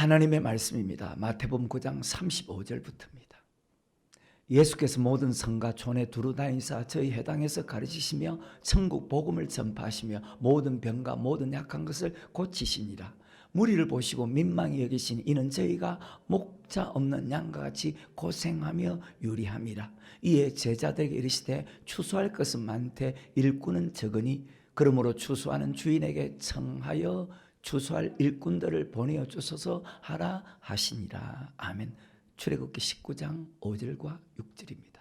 하나님의 말씀입니다. 마태복음 9장 35절부터입니다. 예수께서 모든 성과 촌에 두루 다니사 저희 회당에서 가르치시며 천국 복음을 전파하시며 모든 병과 모든 약한 것을 고치시니라. 무리를 보시고 민망히 여기신 이는 저희가 목자 없는 양과 같이 고생하며 유리함이라. 이에 제자들에게 이르시되 추수할 것은 많되 일꾼은 적으니 그러므로 추수하는 주인에게 청하여 추수할 일꾼들을 보내어 주소서 하라 하시니라. 아멘. 출애굽기 19장 5절과 6절입니다.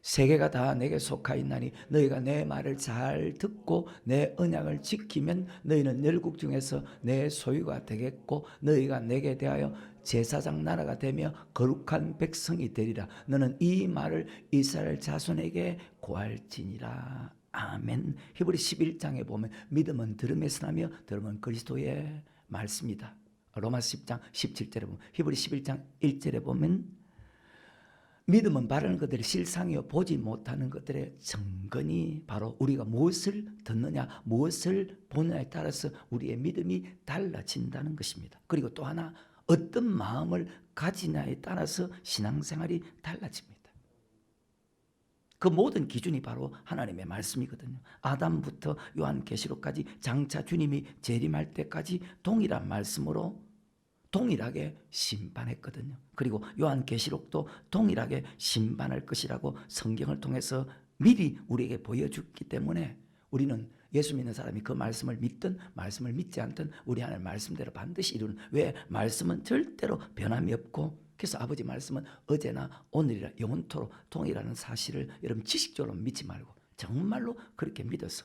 세계가 다 내게 속하였나니 너희가 내 말을 잘 듣고 내 언약을 지키면 너희는 열국 중에서 내 소유가 되겠고 너희가 내게 대하여 제사장 나라가 되며 거룩한 백성이 되리라. 너는 이 말을 이스라엘 자손에게 고할지니라. 아멘. 히브리 11장에 보면 믿음은 들음에서 나며 들음은 그리스도의 말씀이다. 로마서 10장 17절에 보면, 히브리 11장 1절에 보면 믿음은 바라는 것들의 실상이요 보지 못하는 것들의 증거니 바로 우리가 무엇을 듣느냐 무엇을 보느냐에 따라서 우리의 믿음이 달라진다는 것입니다. 그리고 또 하나 어떤 마음을 가지냐에 따라서 신앙생활이 달라집니다. 그 모든 기준이 바로 하나님의 말씀이거든요. 아담부터 요한계시록까지 장차 주님이 재림할 때까지 동일한 말씀으로 동일하게 심판했거든요. 그리고 요한계시록도 동일하게 심판할 것이라고 성경을 통해서 미리 우리에게 보여줬기 때문에 우리는 예수 믿는 사람이 그 말씀을 믿든 말씀을 믿지 않든 우리 하나님 말씀대로 반드시 이루는, 왜? 말씀은 절대로 변함이 없고, 그래서 아버지 말씀은 어제나 오늘이라 영원토록 동일하는 사실을 여러분 지식적으로 믿지 말고 정말로 그렇게 믿어서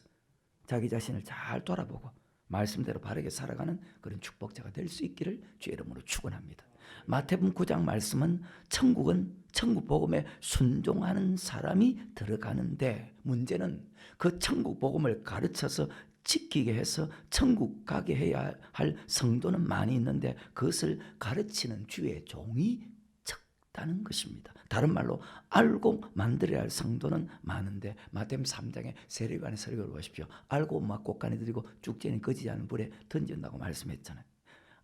자기 자신을 잘 돌아보고 말씀대로 바르게 살아가는 그런 축복자가 될 수 있기를 주의 이름으로 축원합니다. 마태복음 9장 말씀은 천국은 천국 복음에 순종하는 사람이 들어가는데, 문제는 그 천국 복음을 가르쳐서 지키게 해서 천국 가게 해야 할 성도는 많이 있는데 그것을 가르치는 주의 종이 적다는 것입니다. 다른 말로 알고 만들어야 할 성도는 많은데, 마태복음 3장에 세례요한의 설교를 보십시오. 알고 막 곡간에 들이고 쭉지니 꺼지지 않은 불에 던진다고 말씀했잖아요.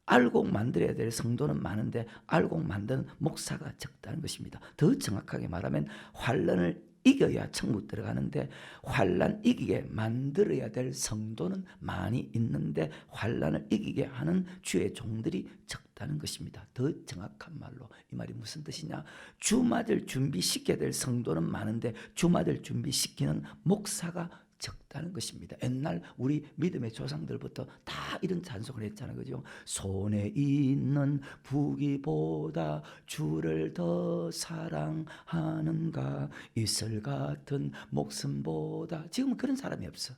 알고 만들어야 될 성도는 많은데 알고 만드는 목사가 적다는 것입니다. 더 정확하게 말하면 환난을 이겨야 천국 들어가는데 환난 이기게 만들어야 될 성도는 많이 있는데 환난을 이기게 하는 주의 종들이 적다는 것입니다. 더 정확한 말로 이 말이 무슨 뜻이냐, 주맞을 준비시켜야 될 성도는 많은데 주맞을 준비시키는 목사가 적다는 것입니다. 옛날 우리 믿음의 조상들부터 다 이런 찬송을 했잖아요. 그죠? 손에 있는 부귀보다 주를 더 사랑하는가, 이슬 같은 목숨보다. 지금은 그런 사람이 없어.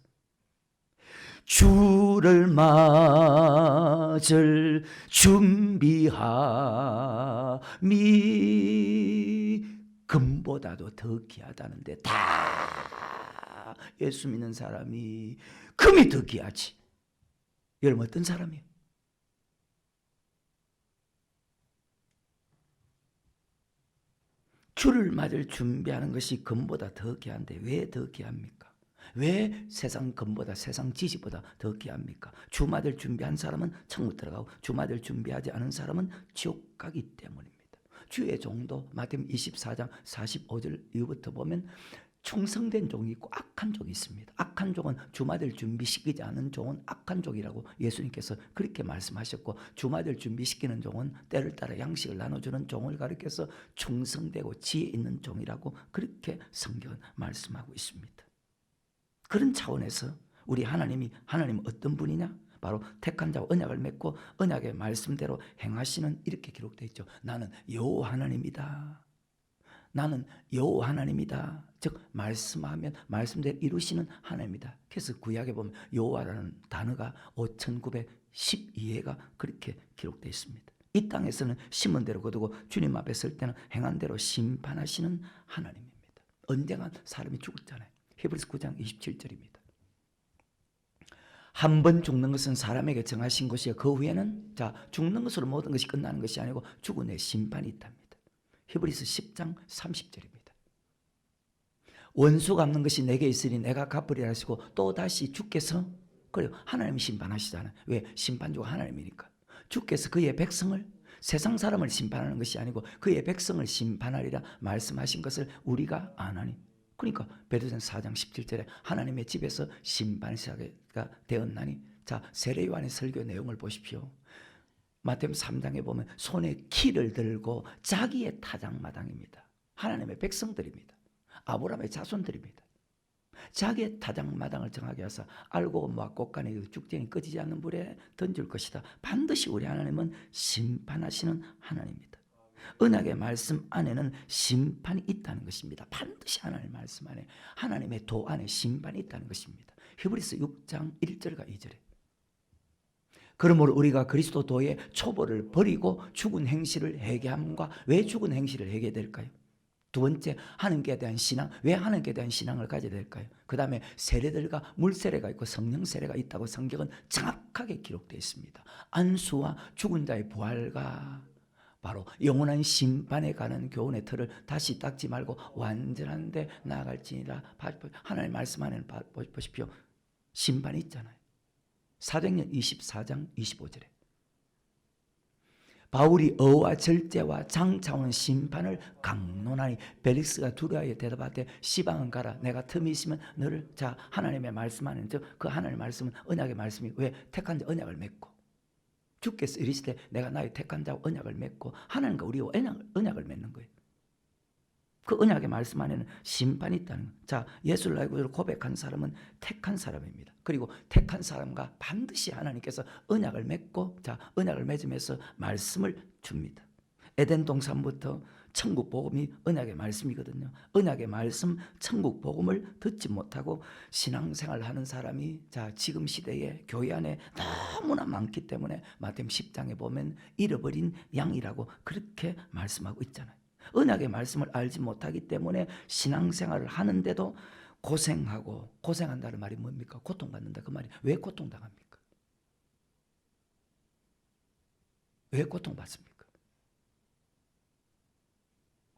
주를 맞을 준비함이 금보다도 더 귀하다는데, 다 예수 믿는 사람이 금이 더 귀하지. 여러분 어떤 사람이에요? 주를 맞을 준비하는 것이 금보다 더 귀한데 왜 더 귀합니까? 왜 세상 금보다 세상 지식보다 더 귀합니까? 주 맞을 준비한 사람은 천국 들어가고 주 맞을 준비하지 않은 사람은 지옥 가기 때문입니다. 주의 종도 마태복음 24장 45절 이후부터 보면 충성된 종이 있고 악한 종이 있습니다. 악한 종은 주마들 준비시키지 않은 종은 악한 종이라고 예수님께서 그렇게 말씀하셨고, 주마들 준비시키는 종은 때를 따라 양식을 나눠주는 종을 가리켜서 충성되고 지혜 있는 종이라고 그렇게 성경은 말씀하고 있습니다. 그런 차원에서 우리 하나님은 어떤 분이냐? 바로 택한 자와 언약을 맺고 언약의 말씀대로 행하시는, 이렇게 기록되어 있죠. 나는 여호와 하나님이다. 나는 여호와 하나님이다. 즉 말씀하면 말씀대로 이루시는 하나님이다. 그래서 구약에 보면 여호와라는 단어가 5912회가 그렇게 기록되어 있습니다. 이 땅에서는 심은 대로 거두고 주님 앞에 설 때는 행한 대로 심판하시는 하나님입니다. 언젠가 사람이 죽었잖아요. 히브리서 9장 27절입니다. 한 번 죽는 것은 사람에게 정하신 것이요 그 후에는 죽는 것으로 모든 것이 끝나는 것이 아니고 죽은 후에 심판이 있답니다. 히브리서 10장 30절입니다. 원수 갚는 것이 내게 있으니 내가 갚으리라 하시고 또 다시 주께서, 그래요, 하나님이 심판하시잖아요. 왜? 심판주가 하나님이니까. 주께서 그의 백성을 세상 사람을 심판하는 것이 아니고 그의 백성을 심판하리라 말씀하신 것을 우리가 안 하니. 그러니까 베드로전서 4장 17절에 하나님의 집에서 심판시가 되었나니. 자, 세례 요한의 설교 내용을 보십시오. 마태복음 3장에 보면 손에 키를 들고 자기의 타작마당입니다. 하나님의 백성들입니다. 아브라함의 자손들입니다. 자기의 타작마당을 정하게 하사 알고 보아 꽃간에 죽전이 꺼지지 않는 불에 던질 것이다. 반드시 우리 하나님은 심판하시는 하나님입니다. 언약의 말씀 안에는 심판이 있다는 것입니다. 반드시 하나님의 말씀 안에, 하나님의 도 안에 심판이 있다는 것입니다. 히브리서 6장 1절과 2절에 그러므로 우리가 그리스도 도의 초보를 버리고 죽은 행실을 회개함과. 왜 죽은 행실을 회개해야 될까요? 두 번째, 하나님께 대한 신앙. 왜 하나님께 대한 신앙을 가져야 될까요? 그 다음에 세례들과 물세례가 있고 성령 세례가 있다고 성경은 정확하게 기록되어 있습니다. 안수와 죽은 자의 부활과 바로 영원한 심판에 가는 교훈의 틀을 다시 닦지 말고 완전한 데 나아갈지니라. 하나님의 말씀 안에는 보십시오. 심판이 있잖아요. 사도행전 24장 25절에 바울이 어와 절제와 장차오는 심판을 강론하니 벨릭스가 두려워하여 대답하되 시방은 가라. 내가 틈이 있으면 너를. 자, 하나님의 말씀 안에는 그 하나님의 말씀은 언약의 말씀이. 왜? 택한 자 언약을 맺고 주께서 이르시되 내가 나의 택한 자와 언약을 맺고. 하나님과 우리와 언약을 맺는 거예요. 그 언약의 말씀 안에는 심판이 있다는 거예요. 자, 예수를 알고 고백한 사람은 택한 사람입니다. 그리고 택한 사람과 반드시 하나님께서 언약을 맺고, 자, 언약을 맺으면서 말씀을 줍니다. 에덴 동산부터 천국 복음이 언약의 말씀이거든요. 언약의 말씀, 천국 복음을 듣지 못하고 신앙생활을 하는 사람이, 자, 지금 시대에 교회 안에 너무나 많기 때문에 마태복음 10장에 보면 잃어버린 양이라고 그렇게 말씀하고 있잖아요. 언약의 말씀을 알지 못하기 때문에 신앙생활을 하는데도 고생하고, 고생한다는 말이 뭡니까? 고통받는다, 그 말이. 왜 고통당합니까? 왜 고통받습니까?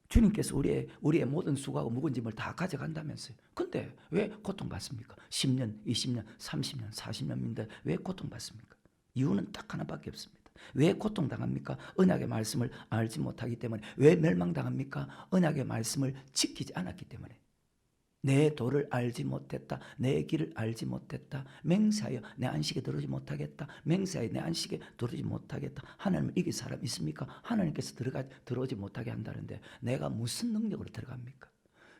주님께서 우리의 모든 수고하고 묵은 짐을 다 가져간다면서요. 근데 왜 고통받습니까? 10년, 20년, 30년, 40년인데 왜 고통받습니까? 이유는 딱 하나밖에 없습니다. 왜 고통당합니까? 언약의 말씀을 알지 못하기 때문에. 왜 멸망당합니까? 언약의 말씀을 지키지 않았기 때문에. 내 도를 알지 못했다. 내 길을 알지 못했다. 맹세하여 내 안식에 들어오지 못하겠다. 맹세하여 내 안식에 들어오지 못하겠다. 하나님을 이길 사람 있습니까? 하나님께서 들어오지 못하게 한다는데 내가 무슨 능력으로 들어갑니까?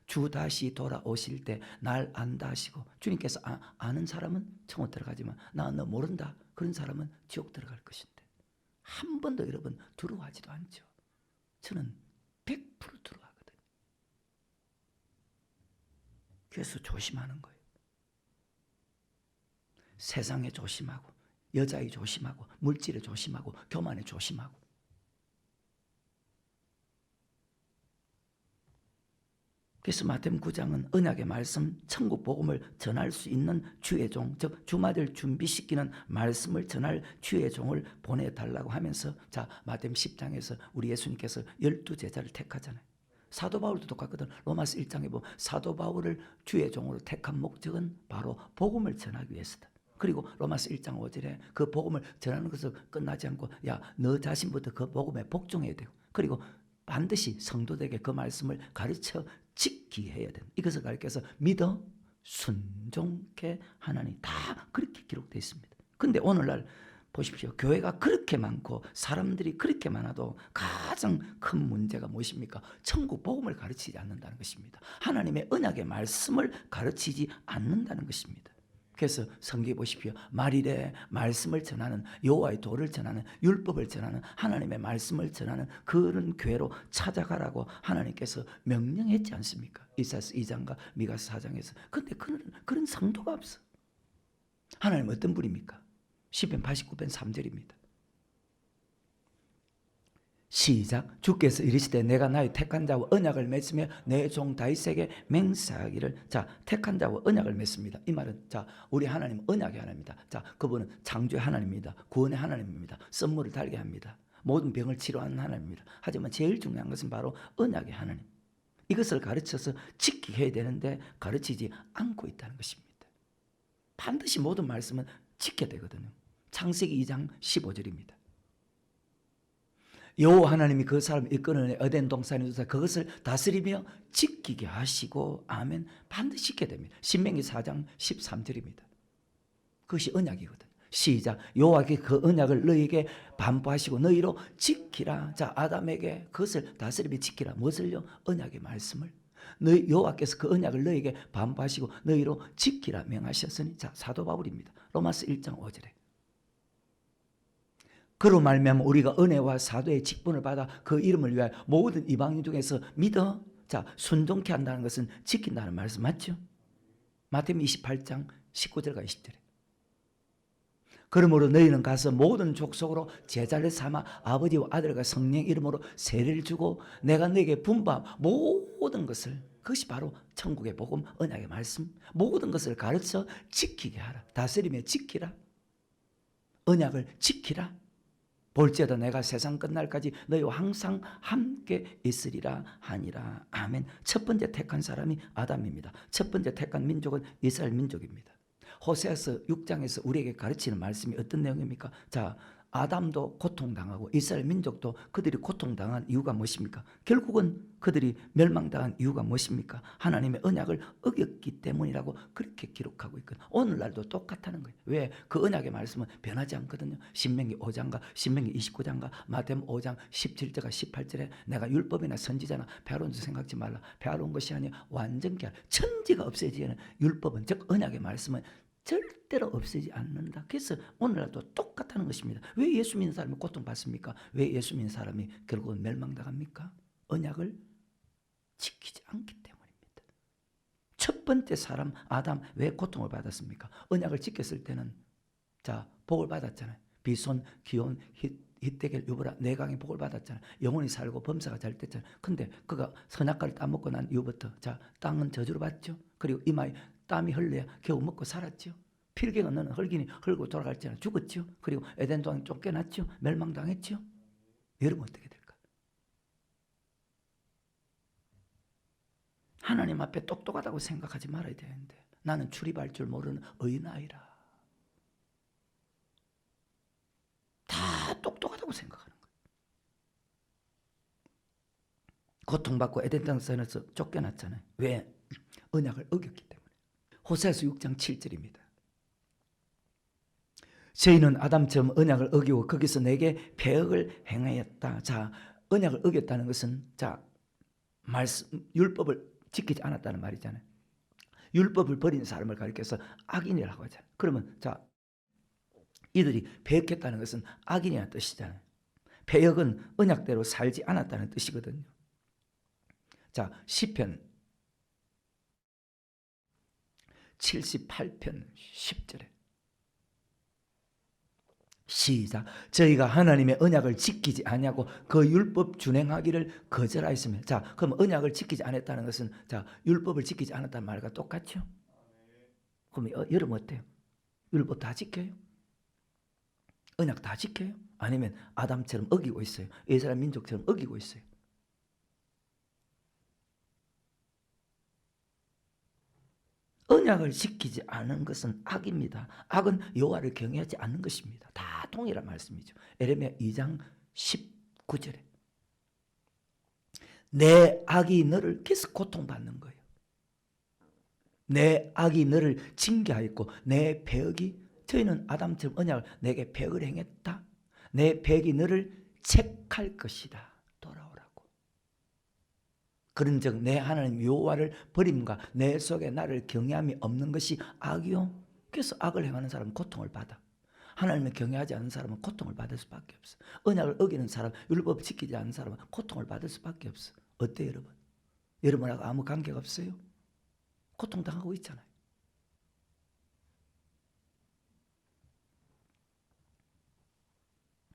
주 다시 돌아오실 때 날 안다 하시고, 주님께서 아는 사람은 천국 들어가지만 나 너 모른다, 그런 사람은 지옥 들어갈 것인데 한 번도 여러분 두려워하지도 않죠. 저는 100% 두려워하거든요. 그래서 조심하는 거예요. 세상에 조심하고, 여자에 조심하고, 물질에 조심하고, 교만에 조심하고. 그래서 마태복음 9장은 언약의 말씀, 천국 복음을 전할 수 있는 주의 종, 즉 주마들 준비시키는 말씀을 전할 주의 종을 보내달라고 하면서, 자, 마태복음 10장에서 우리 예수님께서 12제자를 택하잖아요. 사도 바울도 똑같거든. 로마서 1장에 보면 사도 바울을 주의 종으로 택한 목적은 바로 복음을 전하기 위해서다. 그리고 로마서 1장 5절에 그 복음을 전하는 것을 끝나지 않고, 야, 너 자신부터 그 복음에 복종해야 되고, 그리고 반드시 성도들에게 그 말씀을 가르쳐 지키해야 된다. 이것을 가르쳐서 믿어 순종케 하나니. 다 그렇게 기록되어 있습니다. 근데 오늘날 보십시오. 교회가 그렇게 많고 사람들이 그렇게 많아도 가장 큰 문제가 무엇입니까? 천국 복음을 가르치지 않는다는 것입니다. 하나님의 언약의 말씀을 가르치지 않는다는 것입니다. 그래서 성경에 보십시오. 말일에 말씀을 전하는, 여호와의 도를 전하는, 율법을 전하는, 하나님의 말씀을 전하는 그런 교회로 찾아가라고 하나님께서 명령했지 않습니까? 이사야서 2장과 미가서 4장에서. 그런데 그런 성도가 없어. 하나님 어떤 분입니까? 시편 89편 3절입니다. 시작. 주께서 이르시되 내가 나의 택한 자와 언약을 맺으며 내 종 다윗에게 맹세하기를. 자, 택한 자와 언약을 맺습니다. 이 말은, 자, 우리 하나님은 언약의 하나님입니다. 자, 그분은 창조의 하나님입니다. 구원의 하나님입니다. 썸물을 달게 합니다. 모든 병을 치료하는 하나님입니다. 하지만 제일 중요한 것은 바로 언약의 하나님. 이것을 가르쳐서 지키게 해야 되는데 가르치지 않고 있다는 것입니다. 반드시 모든 말씀은 지켜야 되거든요. 창세기 2장 15절입니다. 여호와 하나님이 그 사람을 이끌어내 에덴 동산에 두사 그것을 다스리며 지키게 하시고 아멘 반드시 있게 됩니다. 신명기 4장 13절입니다. 그것이 언약이거든. 시작. 여호와께 그 언약을 너희에게 반포하시고 너희로 지키라. 자, 아담에게 그것을 다스리며 지키라. 무엇을요? 언약의 말씀을. 너희 여호와께서 그 언약을 너희에게 반포하시고 너희로 지키라 명하셨으니. 자, 사도 바울입니다. 로마서 1장 5절에. 그로 말미암아 우리가 은혜와 사도의 직분을 받아 그 이름을 위하여 모든 이방인 중에서 믿어. 자, 순종케 한다는 것은 지킨다는 말씀 맞죠? 마태복음 28장 19절과 20절에. 그러므로 너희는 가서 모든 족속으로 제자를 삼아 아버지와 아들과 성령 이름으로 세례를 주고 내가 너에게 분부한 모든 것을, 그것이 바로 천국의 복음 언약의 말씀, 모든 것을 가르쳐 지키게 하라. 다스리며 지키라. 언약을 지키라. 볼지어다 내가 세상 끝날까지 너희와 항상 함께 있으리라 하니라. 아멘. 첫 번째 택한 사람이 아담입니다. 첫 번째 택한 민족은 이스라엘 민족입니다. 호세아서 6장에서 우리에게 가르치는 말씀이 어떤 내용입니까? 자, 아담도 고통당하고 이스라엘 민족도 그들이 고통당한 이유가 무엇입니까? 결국은 그들이 멸망당한 이유가 무엇입니까? 하나님의 언약을 어겼기 때문이라고 그렇게 기록하고 있거든요. 오늘날도 똑같다는 거예요. 왜? 그 언약의 말씀은 변하지 않거든요. 신명기 5장과 신명기 29장과 마태복음 5장 17절과 18절에 내가 율법이나 선지자나 배워온 줄 생각지 말라. 배워온 것이 아니라 완전케 하라. 천지가 없어지는 율법은, 즉 언약의 말씀은 절대로 없어지지 않는다. 그래서 오늘날도 똑같다는 것입니다. 왜 예수 믿는 사람이 고통받습니까? 왜 예수 믿는 사람이 결국은 멸망당합니까? 언약을 지키지 않기 때문입니다. 첫 번째 사람 아담 왜 고통을 받았습니까? 언약을 지켰을 때는 자 복을 받았잖아요. 비손, 기온, 히데겔, 유브라 네 강의 복을 받았잖아요. 영원히 살고 범사가 잘 됐잖아요. 근데 그가 선악과를 따먹고 난 이후부터 자 땅은 저주를 받죠. 그리고 이마에 땀이 흘려야 겨우 먹고 살았죠. 필경 없는 흙이니 흙으로 돌아갈지나 죽었죠. 그리고 에덴 동안 쫓겨났죠. 멸망당했죠. 여러분 어떻게 될까? 하나님 앞에 똑똑하다고 생각하지 말아야 되는데 나는 출입할 줄 모르는 어린아이라. 다 똑똑하다고 생각하는 거예요. 고통받고 에덴 동산에서 쫓겨났잖아요. 왜? 언약을 어겼기 때문에. 호세아서 6장 7절입니다. 저희는 아담처럼 언약을 어기고 거기서 내게 배역을 행하였다. 자, 언약을 어겼다는 것은 자 말씀 율법을 지키지 않았다는 말이잖아요. 율법을 버린 사람을 가리켜서 악인이라고 하잖아요. 그러면 자 이들이 배역했다는 것은 악인이라는 뜻이잖아요. 배역은 언약대로 살지 않았다는 뜻이거든요. 자, 시편 78편 10절에 시작. 저희가 하나님의 언약을 지키지 아니하고 그 율법 준행하기를 거절하였으며. 자, 그럼 언약을 지키지 않았다는 것은 자 율법을 지키지 않았다는 말과 똑같죠? 그럼 여러분 어때요? 율법 다 지켜요? 언약 다 지켜요? 아니면 아담처럼 어기고 있어요? 이스라엘 민족처럼 어기고 있어요? 언약을 지키지 않은 것은 악입니다. 악은 여호와를 경외하지 않는 것입니다. 다 동일한 말씀이죠. 에레미야 2장 19절에 내 악이 너를 계속 고통받는 거예요. 내 악이 너를 징계하였고 내 배역이 저희는 아담처럼 언약을 내게 배역을 행했다. 내 배역이 너를 책할 것이다. 그런즉 내 하나님 여호와를 버림과 내 속에 나를 경외함이 없는 것이 악이요. 그래서 악을 행하는 사람은 고통을 받아. 하나님을 경외하지 않는 사람은 고통을 받을 수밖에 없어. 언약을 어기는 사람, 율법 지키지 않는 사람은 고통을 받을 수밖에 없어. 어때요 여러분? 여러분하고 아무 관계가 없어요? 고통당하고 있잖아요.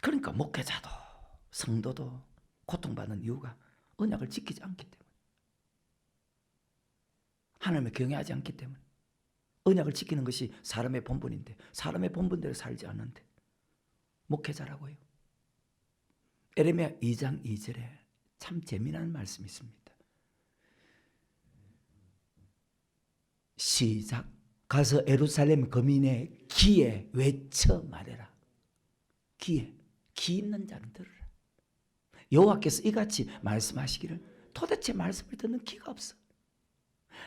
그러니까 목회자도 성도도 고통받는 이유가 언약을 지키지 않기 때문에. 하나님을 경외하지 않기 때문에. 언약을 지키는 것이 사람의 본분인데 사람의 본분대로 살지 않는데 목회자라고 해요. 에레미야 2장 2절에 참 재미난 말씀이 있습니다. 시작. 가서 예루살렘 거민의 귀에 외쳐 말해라. 귀에, 귀 있는 자는 들으라. 여호와께서 이같이 말씀하시기를 도대체 말씀을 듣는 기가 없어.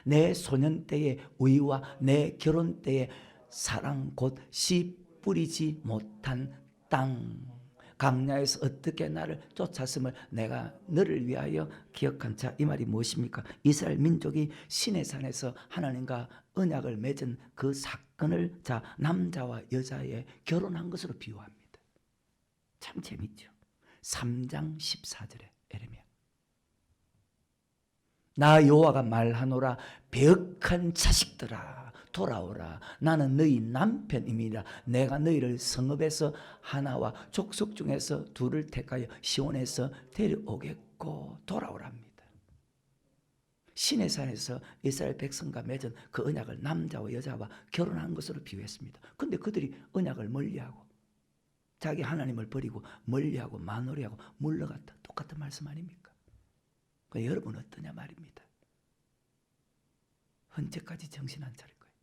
내 소년 때의 의와 내 결혼 때의 사랑 곧 씨 뿌리지 못한 땅 광야에서 어떻게 나를 쫓았음을 내가 너를 위하여 기억한 자. 이 말이 무엇입니까? 이스라엘 민족이 시내산에서 하나님과 언약을 맺은 그 사건을 자 남자와 여자의 결혼한 것으로 비유합니다. 참 재밌죠. 3장 14절에 에레미야 나 여호와가 말하노라 배역한 자식들아 돌아오라 나는 너희 남편임이라 내가 너희를 성읍에서 하나와 족속 중에서 둘을 택하여 시온에서 데려오겠고 돌아오랍니다. 시내산에서 이스라엘 백성과 맺은 그 언약을 남자와 여자와 결혼한 것으로 비유했습니다. 그런데 그들이 언약을 멀리하고 자기 하나님을 버리고 멀리하고 만오리하고 물러갔다. 똑같은 말씀 아닙니까? 여러분 어떠냐 말입니다. 언제까지 정신 안 차릴 거예요?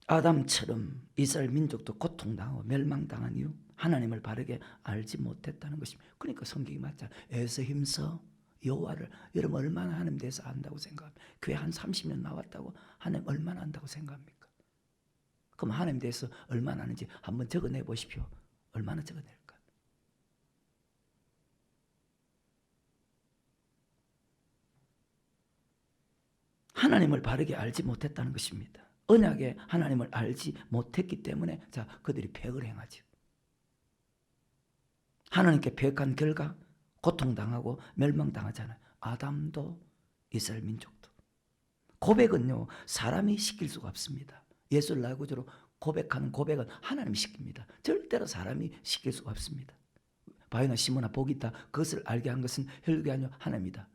아담처럼 이스라엘 민족도 고통당하고 멸망당한 이유 하나님을 바르게 알지 못했다는 것입니다. 그러니까 성경이 맞잖아요. 애써 힘써 여호와를 여러분 얼마나 하나님 대해서 안다고 생각합니까? 교회 한 30년 나왔다고 하나님 얼마나 안다고 생각합니까? 그럼 하나님 대해서 얼마나 아는지 한번 적어내 보십시오. 얼마나 적어낼까? 하나님을 바르게 알지 못했다는 것입니다. 언약의 하나님을 알지 못했기 때문에 자 그들이 폐역을 행하죠. 하나님께 폐역한 결과 고통당하고 멸망당하잖아요. 아담도 이스라엘 민족도. 고백은요 사람이 시킬 수가 없습니다. 예수를 나의 구주로 고백하는 고백은 하나님이 시킵니다. 절대로 사람이 시킬 수가 없습니다. 바요나 시모나 복이 있다. 그것을 알게 한 것은 혈육이 아니요 하나님이다.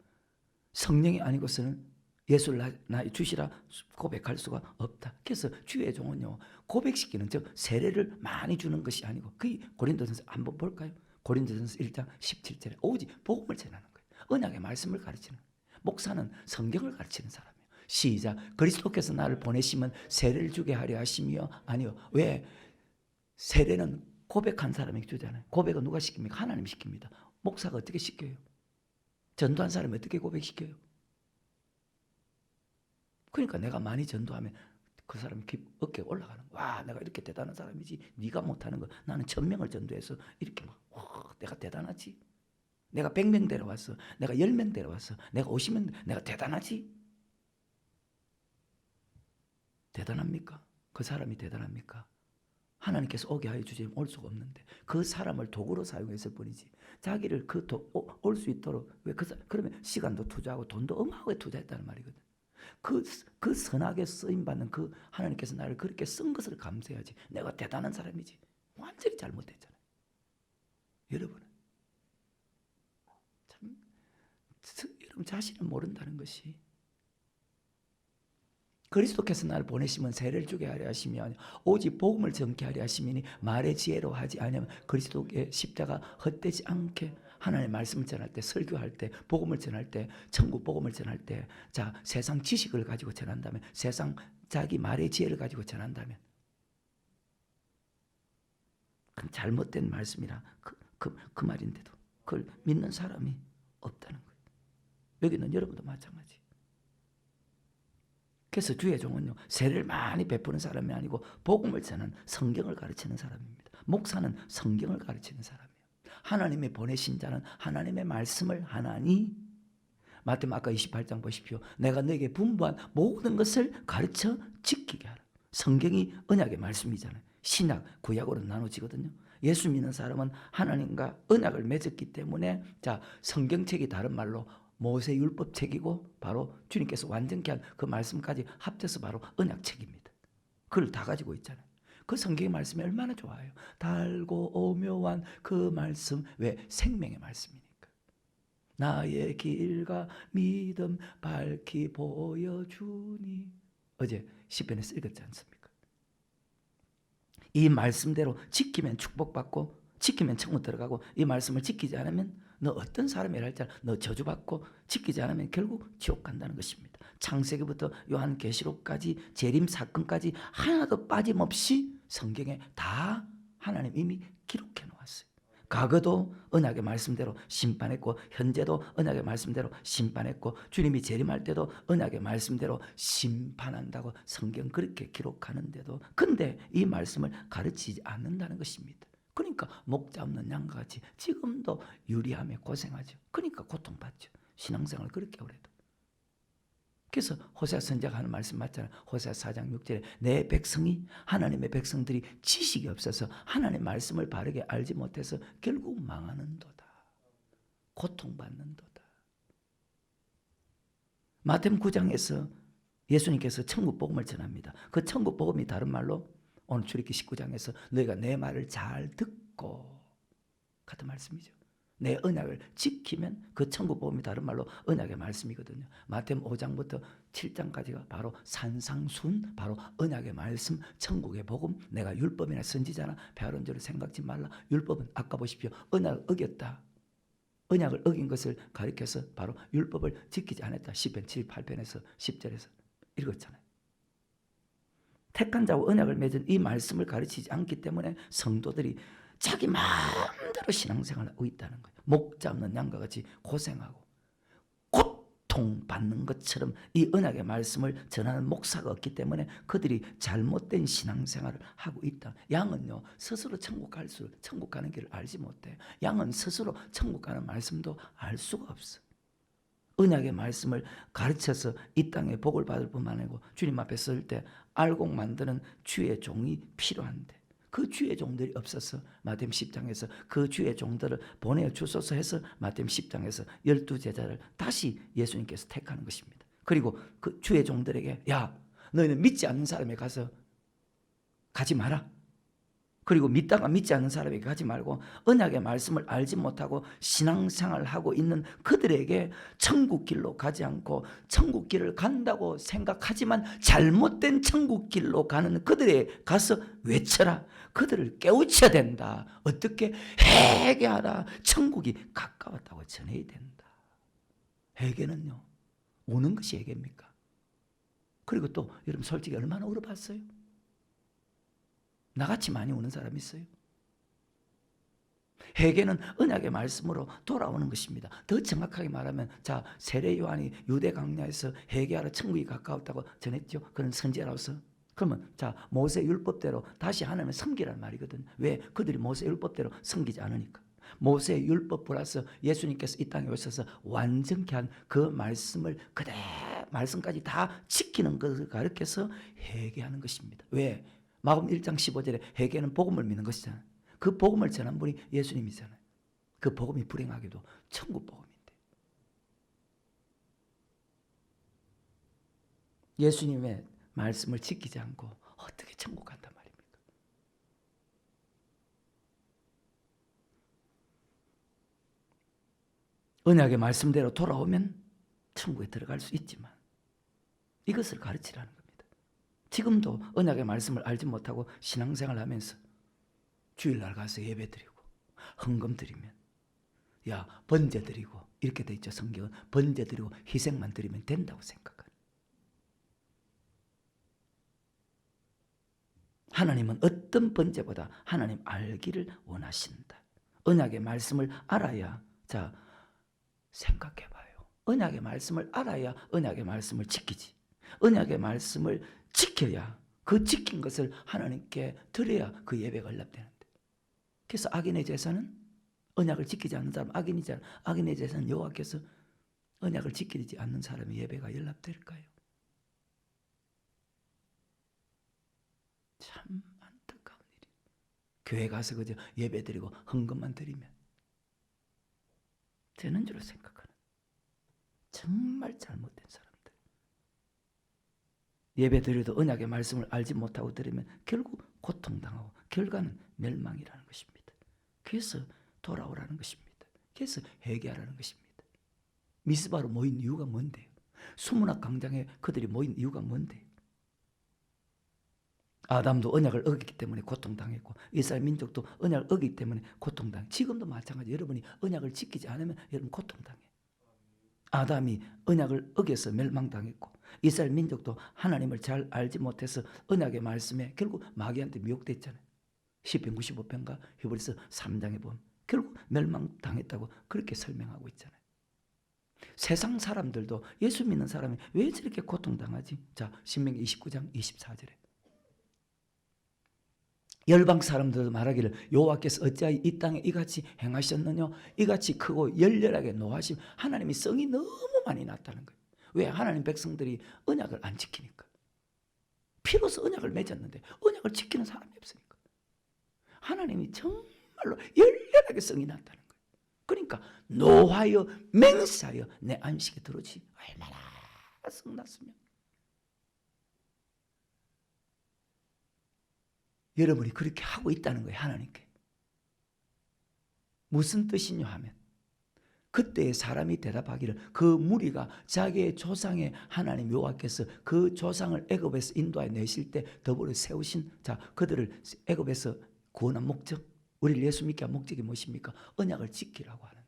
성령이 아니고서는 예수를 나 주시라 고백할 수가 없다. 그래서 주의 종은요 고백시키는 즉 세례를 많이 주는 것이 아니고 그 고린도전서 한번 볼까요? 고린도전서 1장 17절에 오직 복음을 전하는 거예요. 언약의 말씀을 가르치는 거예요. 목사는 성경을 가르치는 사람이에요. 시작. 그리스도께서 나를 보내시면 세례를 주게 하려 하시며 아니요. 왜? 세례는 고백한 사람이 주잖아요. 고백은 누가 시킵니까? 하나님이 시킵니다. 목사가 어떻게 시켜요? 전도한 사람이 어떻게 고백시켜요? 그러니까 내가 많이 전도하면 그 사람이 어깨에 올라가는 거야. 와 내가 이렇게 대단한 사람이지 네가 못하는 거. 나는 1000명을 전도해서 이렇게 막 내가 대단하지. 내가 100명 데려왔어. 내가 10명 데려왔어. 내가 50명 내가 대단하지. 대단합니까? 그 사람이 대단합니까? 하나님께서 오게 하여 주지 올 수가 없는데 그 사람을 도구로 사용했을 뿐이지 자기를 올 수 있도록 왜 그러면 시간도 투자하고 돈도 어마어마하게 투자했다는 말이거든. 그 선하게 쓰임받는 그 하나님께서 나를 그렇게 쓴 것을 감사해야지. 내가 대단한 사람이지. 완전히 잘못됐잖아요. 여러분은 참 여러분 자신을 모른다는 것이 그리스도께서 나를 보내시면 세례를 주게 하려 하시며 오직 복음을 전케 하려 하시니 말의 지혜로 하지 아니하면 그리스도의 십자가 헛되지 않게 하나님의 말씀을 전할 때 설교할 때 복음을 전할 때 천국 복음을 전할 때 자 세상 지식을 가지고 전한다면 세상 자기 말의 지혜를 가지고 전한다면 그건 잘못된 말씀이라 그 말인데도 그걸 믿는 사람이 없다는 거예요. 여기는 여러분도 마찬가지. 그래서 주의 종은요 세례를 많이 베푸는 사람이 아니고 복음을 전하는 성경을 가르치는 사람입니다. 목사는 성경을 가르치는 사람이에요. 하나님의 보내신 자는 하나님의 말씀을 하나니 마태복음 28장 보십시오. 내가 너에게 분부한 모든 것을 가르쳐 지키게 하라. 성경이 언약의 말씀이잖아요. 신약, 구약으로 나눠지거든요. 예수 믿는 사람은 하나님과 언약을 맺었기 때문에 자 성경책이 다른 말로 모세 율법책이고 바로 주님께서 완전케 한 그 말씀까지 합쳐서 바로 언약책입니다. 그걸 다 가지고 있잖아요. 그 성경의 말씀이 얼마나 좋아요. 달고 오묘한 그 말씀 왜 생명의 말씀이니까. 나의 길과 믿음 밝히 보여주니 어제 시편에서 읽었지 않습니까? 이 말씀대로 지키면 축복받고 지키면 천국 들어가고 이 말씀을 지키지 않으면 너 어떤 사람이라 할지라도 너 저주받고 지키지 않으면 결국 지옥 간다는 것입니다. 창세기부터 요한계시록까지 재림 사건까지 하나도 빠짐없이 성경에 다 하나님 이미 기록해 놓았어요. 과거도 언약의 말씀대로 심판했고 현재도 언약의 말씀대로 심판했고 주님이 재림할 때도 언약의 말씀대로 심판한다고 성경 그렇게 기록하는데도 근데 이 말씀을 가르치지 않는다는 것입니다. 그러니까 목자 없는 양과 같이 지금도 유리함에 고생하죠. 그러니까 고통받죠. 신앙생활 그렇게 오래도. 그래서 호세아 선지자가 하는 말씀 맞잖아요. 호세아 4장 6절에 내 백성이 하나님의 백성들이 지식이 없어서 하나님의 말씀을 바르게 알지 못해서 결국 망하는도다. 고통받는도다. 마태복음 9장에서 예수님께서 천국 복음을 전합니다. 그 천국 복음이 다른 말로 오늘 출애굽기 19장에서 너희가 내 말을 잘 듣고 같은 말씀이죠. 내 언약을 지키면 그 천국 복음이 다른 말로 언약의 말씀이거든요. 마태복음 5장부터 7장까지가 바로 산상순, 바로 언약의 말씀, 천국의 복음. 내가 율법이나 선지자나 배우는 줄을 생각지 말라. 율법은 아까 보십시오. 언약을 어겼다. 언약을 어긴 것을 가리켜서 바로 율법을 지키지 않았다. 시편 7, 8편에서 10절에서 읽었잖아요. 택한 자와 언약을 맺은 이 말씀을 가르치지 않기 때문에 성도들이 자기 마음대로 신앙생활을 하고 있다는 거예요. 목자 없는 양과 같이 고생하고 고통받는 것처럼 이 언약의 말씀을 전하는 목사가 없기 때문에 그들이 잘못된 신앙생활을 하고 있다. 양은요 스스로 천국 가는 길을 알지 못해요. 양은 스스로 천국 가는 말씀도 알 수가 없어. 언약의 말씀을 가르쳐서 이 땅에 복을 받을 뿐만 아니고 주님 앞에 설 때 알곡 만드는 주의 종이 필요한데 그 주의 종들이 없어서 마태복음 10장에서 그 주의 종들을 보내주소서 해서 마태복음 10장에서 12제자를 다시 예수님께서 택하는 것입니다. 그리고 그 주의 종들에게 야 너희는 믿지 않는 사람에 가지 마라. 그리고 믿다가 믿지 않는 사람에게 가지 말고 언약의 말씀을 알지 못하고 신앙생활을 하고 있는 그들에게 천국길로 가지 않고 천국길을 간다고 생각하지만 잘못된 천국길로 가는 그들에 가서 외쳐라. 그들을 깨우쳐야 된다. 어떻게? 회개하라. 천국이 가까웠다고 전해야 된다. 회개는요 오는 것이 회개입니까? 그리고 또 여러분 솔직히 얼마나 울어봤어요? 나같이 많이 우는 사람이 있어요? 회개는 언약의 말씀으로 돌아오는 것입니다. 더 정확하게 말하면 자 세례 요한이 유대 강야에서 회개하라 천국이 가까웠다고 전했죠. 그런 선지자로서. 그러면 자 모세 율법대로 다시 하나님을 섬기라는 말이거든요. 왜? 그들이 모세 율법대로 섬기지 않으니까. 모세 율법 플러스 예수님께서 이 땅에 오셔서 완전케 한 그 말씀을 그대로 말씀까지 다 지키는 것을 가르쳐서 회개하는 것입니다. 왜? 마가복음 1장 15절에 회개는 복음을 믿는 것이잖아요. 그 복음을 전한 분이 예수님이잖아요. 그 복음이 불행하게도 천국 복음인데 예수님의 말씀을 지키지 않고 어떻게 천국 간단 말입니까? 언약의 말씀대로 돌아오면 천국에 들어갈 수 있지만 이것을 가르치라는 겁니다. 지금도 언약의 말씀을 알지 못하고 신앙생활을 하면서 주일날 가서 예배 드리고 헌금 드리면 야 번제 드리고 이렇게 돼 있죠. 성경은 번제 드리고 희생만 드리면 된다고 생각하는. 하나님은 어떤 번제보다 하나님 알기를 원하신다. 언약의 말씀을 알아야 자 생각해봐요. 언약의 말씀을 알아야 언약의 말씀을 지키지. 언약의 말씀을 지켜야 그 지킨 것을 하나님께 드려야 그 예배가 연락되는데. 그래서 악인의 제사는 언약을 지키지 않는 사람 악인이잖아요. 악인의 제사는 여호와께서 언약을 지키지 않는 사람의 예배가 연락될까요? 참 안타까운 일이에요. 교회 가서 그저 예배 드리고 헌금만 드리면 되는 줄 생각하는 정말 잘못된 사람들. 예배 드려도 언약의 말씀을 알지 못하고 드리면 결국 고통당하고 결과는 멸망이라는 것입니다. 그래서 돌아오라는 것입니다. 그래서 회개하라는 것입니다. 미스바로 모인 이유가 뭔데요? 수문학 광장에 그들이 모인 이유가 뭔데요? 아담도 언약을 어겼기 때문에 고통당했고 이스라엘 민족도 언약을 어기기 때문에 고통당해. 지금도 마찬가지. 여러분이 언약을 지키지 않으면 여러분 고통당해. 아담이 언약을 어겨서 멸망당했고 이스라엘 민족도 하나님을 잘 알지 못해서 언약의 말씀에 결국 마귀한테 미혹됐잖아요. 시편 95편과 히브리서 3장에 보면 결국 멸망당했다고 그렇게 설명하고 있잖아요. 세상 사람들도 예수 믿는 사람이 왜 저렇게 고통당하지? 자, 신명기 29장 24절에 열방 사람들도 말하기를 여호와께서 어찌하여 이 땅에 이같이 행하셨느냐? 이같이 크고 열렬하게 노하심. 하나님이 성이 너무 많이 났다는 거예요. 왜? 하나님 백성들이 언약을 안 지키니까. 피로서 언약을 맺었는데 언약을 지키는 사람이 없으니까. 하나님이 정말로 열렬하게 성이 났다는 거예요. 그러니까 노하여 맹세하여 내 안식에 들어오지. 얼마나 성났으면. 여러분이 그렇게 하고 있다는 거예요. 하나님께. 무슨 뜻이냐 하면 그때 사람이 대답하기를 그 무리가 자기의 조상의 하나님 여호와께서 그 조상을 애굽에서 인도하여 내실 때 더불어 세우신 자 그들을 애굽에서 구원한 목적, 우리를 예수 믿게 한 목적이 무엇입니까? 언약을 지키라고 하는데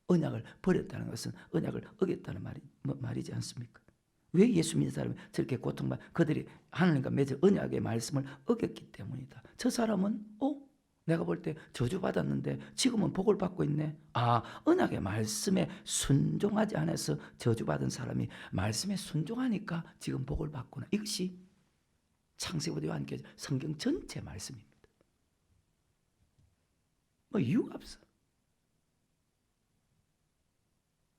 언약을 버렸다는 것은 언약을 어겼다는 말이지 않습니까? 왜 예수 믿는 사람이 저렇게 고통받? 그들이 하나님과 맺은 언약의 말씀을 어겼기 때문이다. 저 사람은 내가 볼 때 저주받았는데 지금은 복을 받고 있네. 언약의 말씀에 순종하지 않아서 저주받은 사람이 말씀에 순종하니까 지금 복을 받구나. 이것이 창세기부터 요한계시 성경 전체 말씀입니다. 이유가 없어.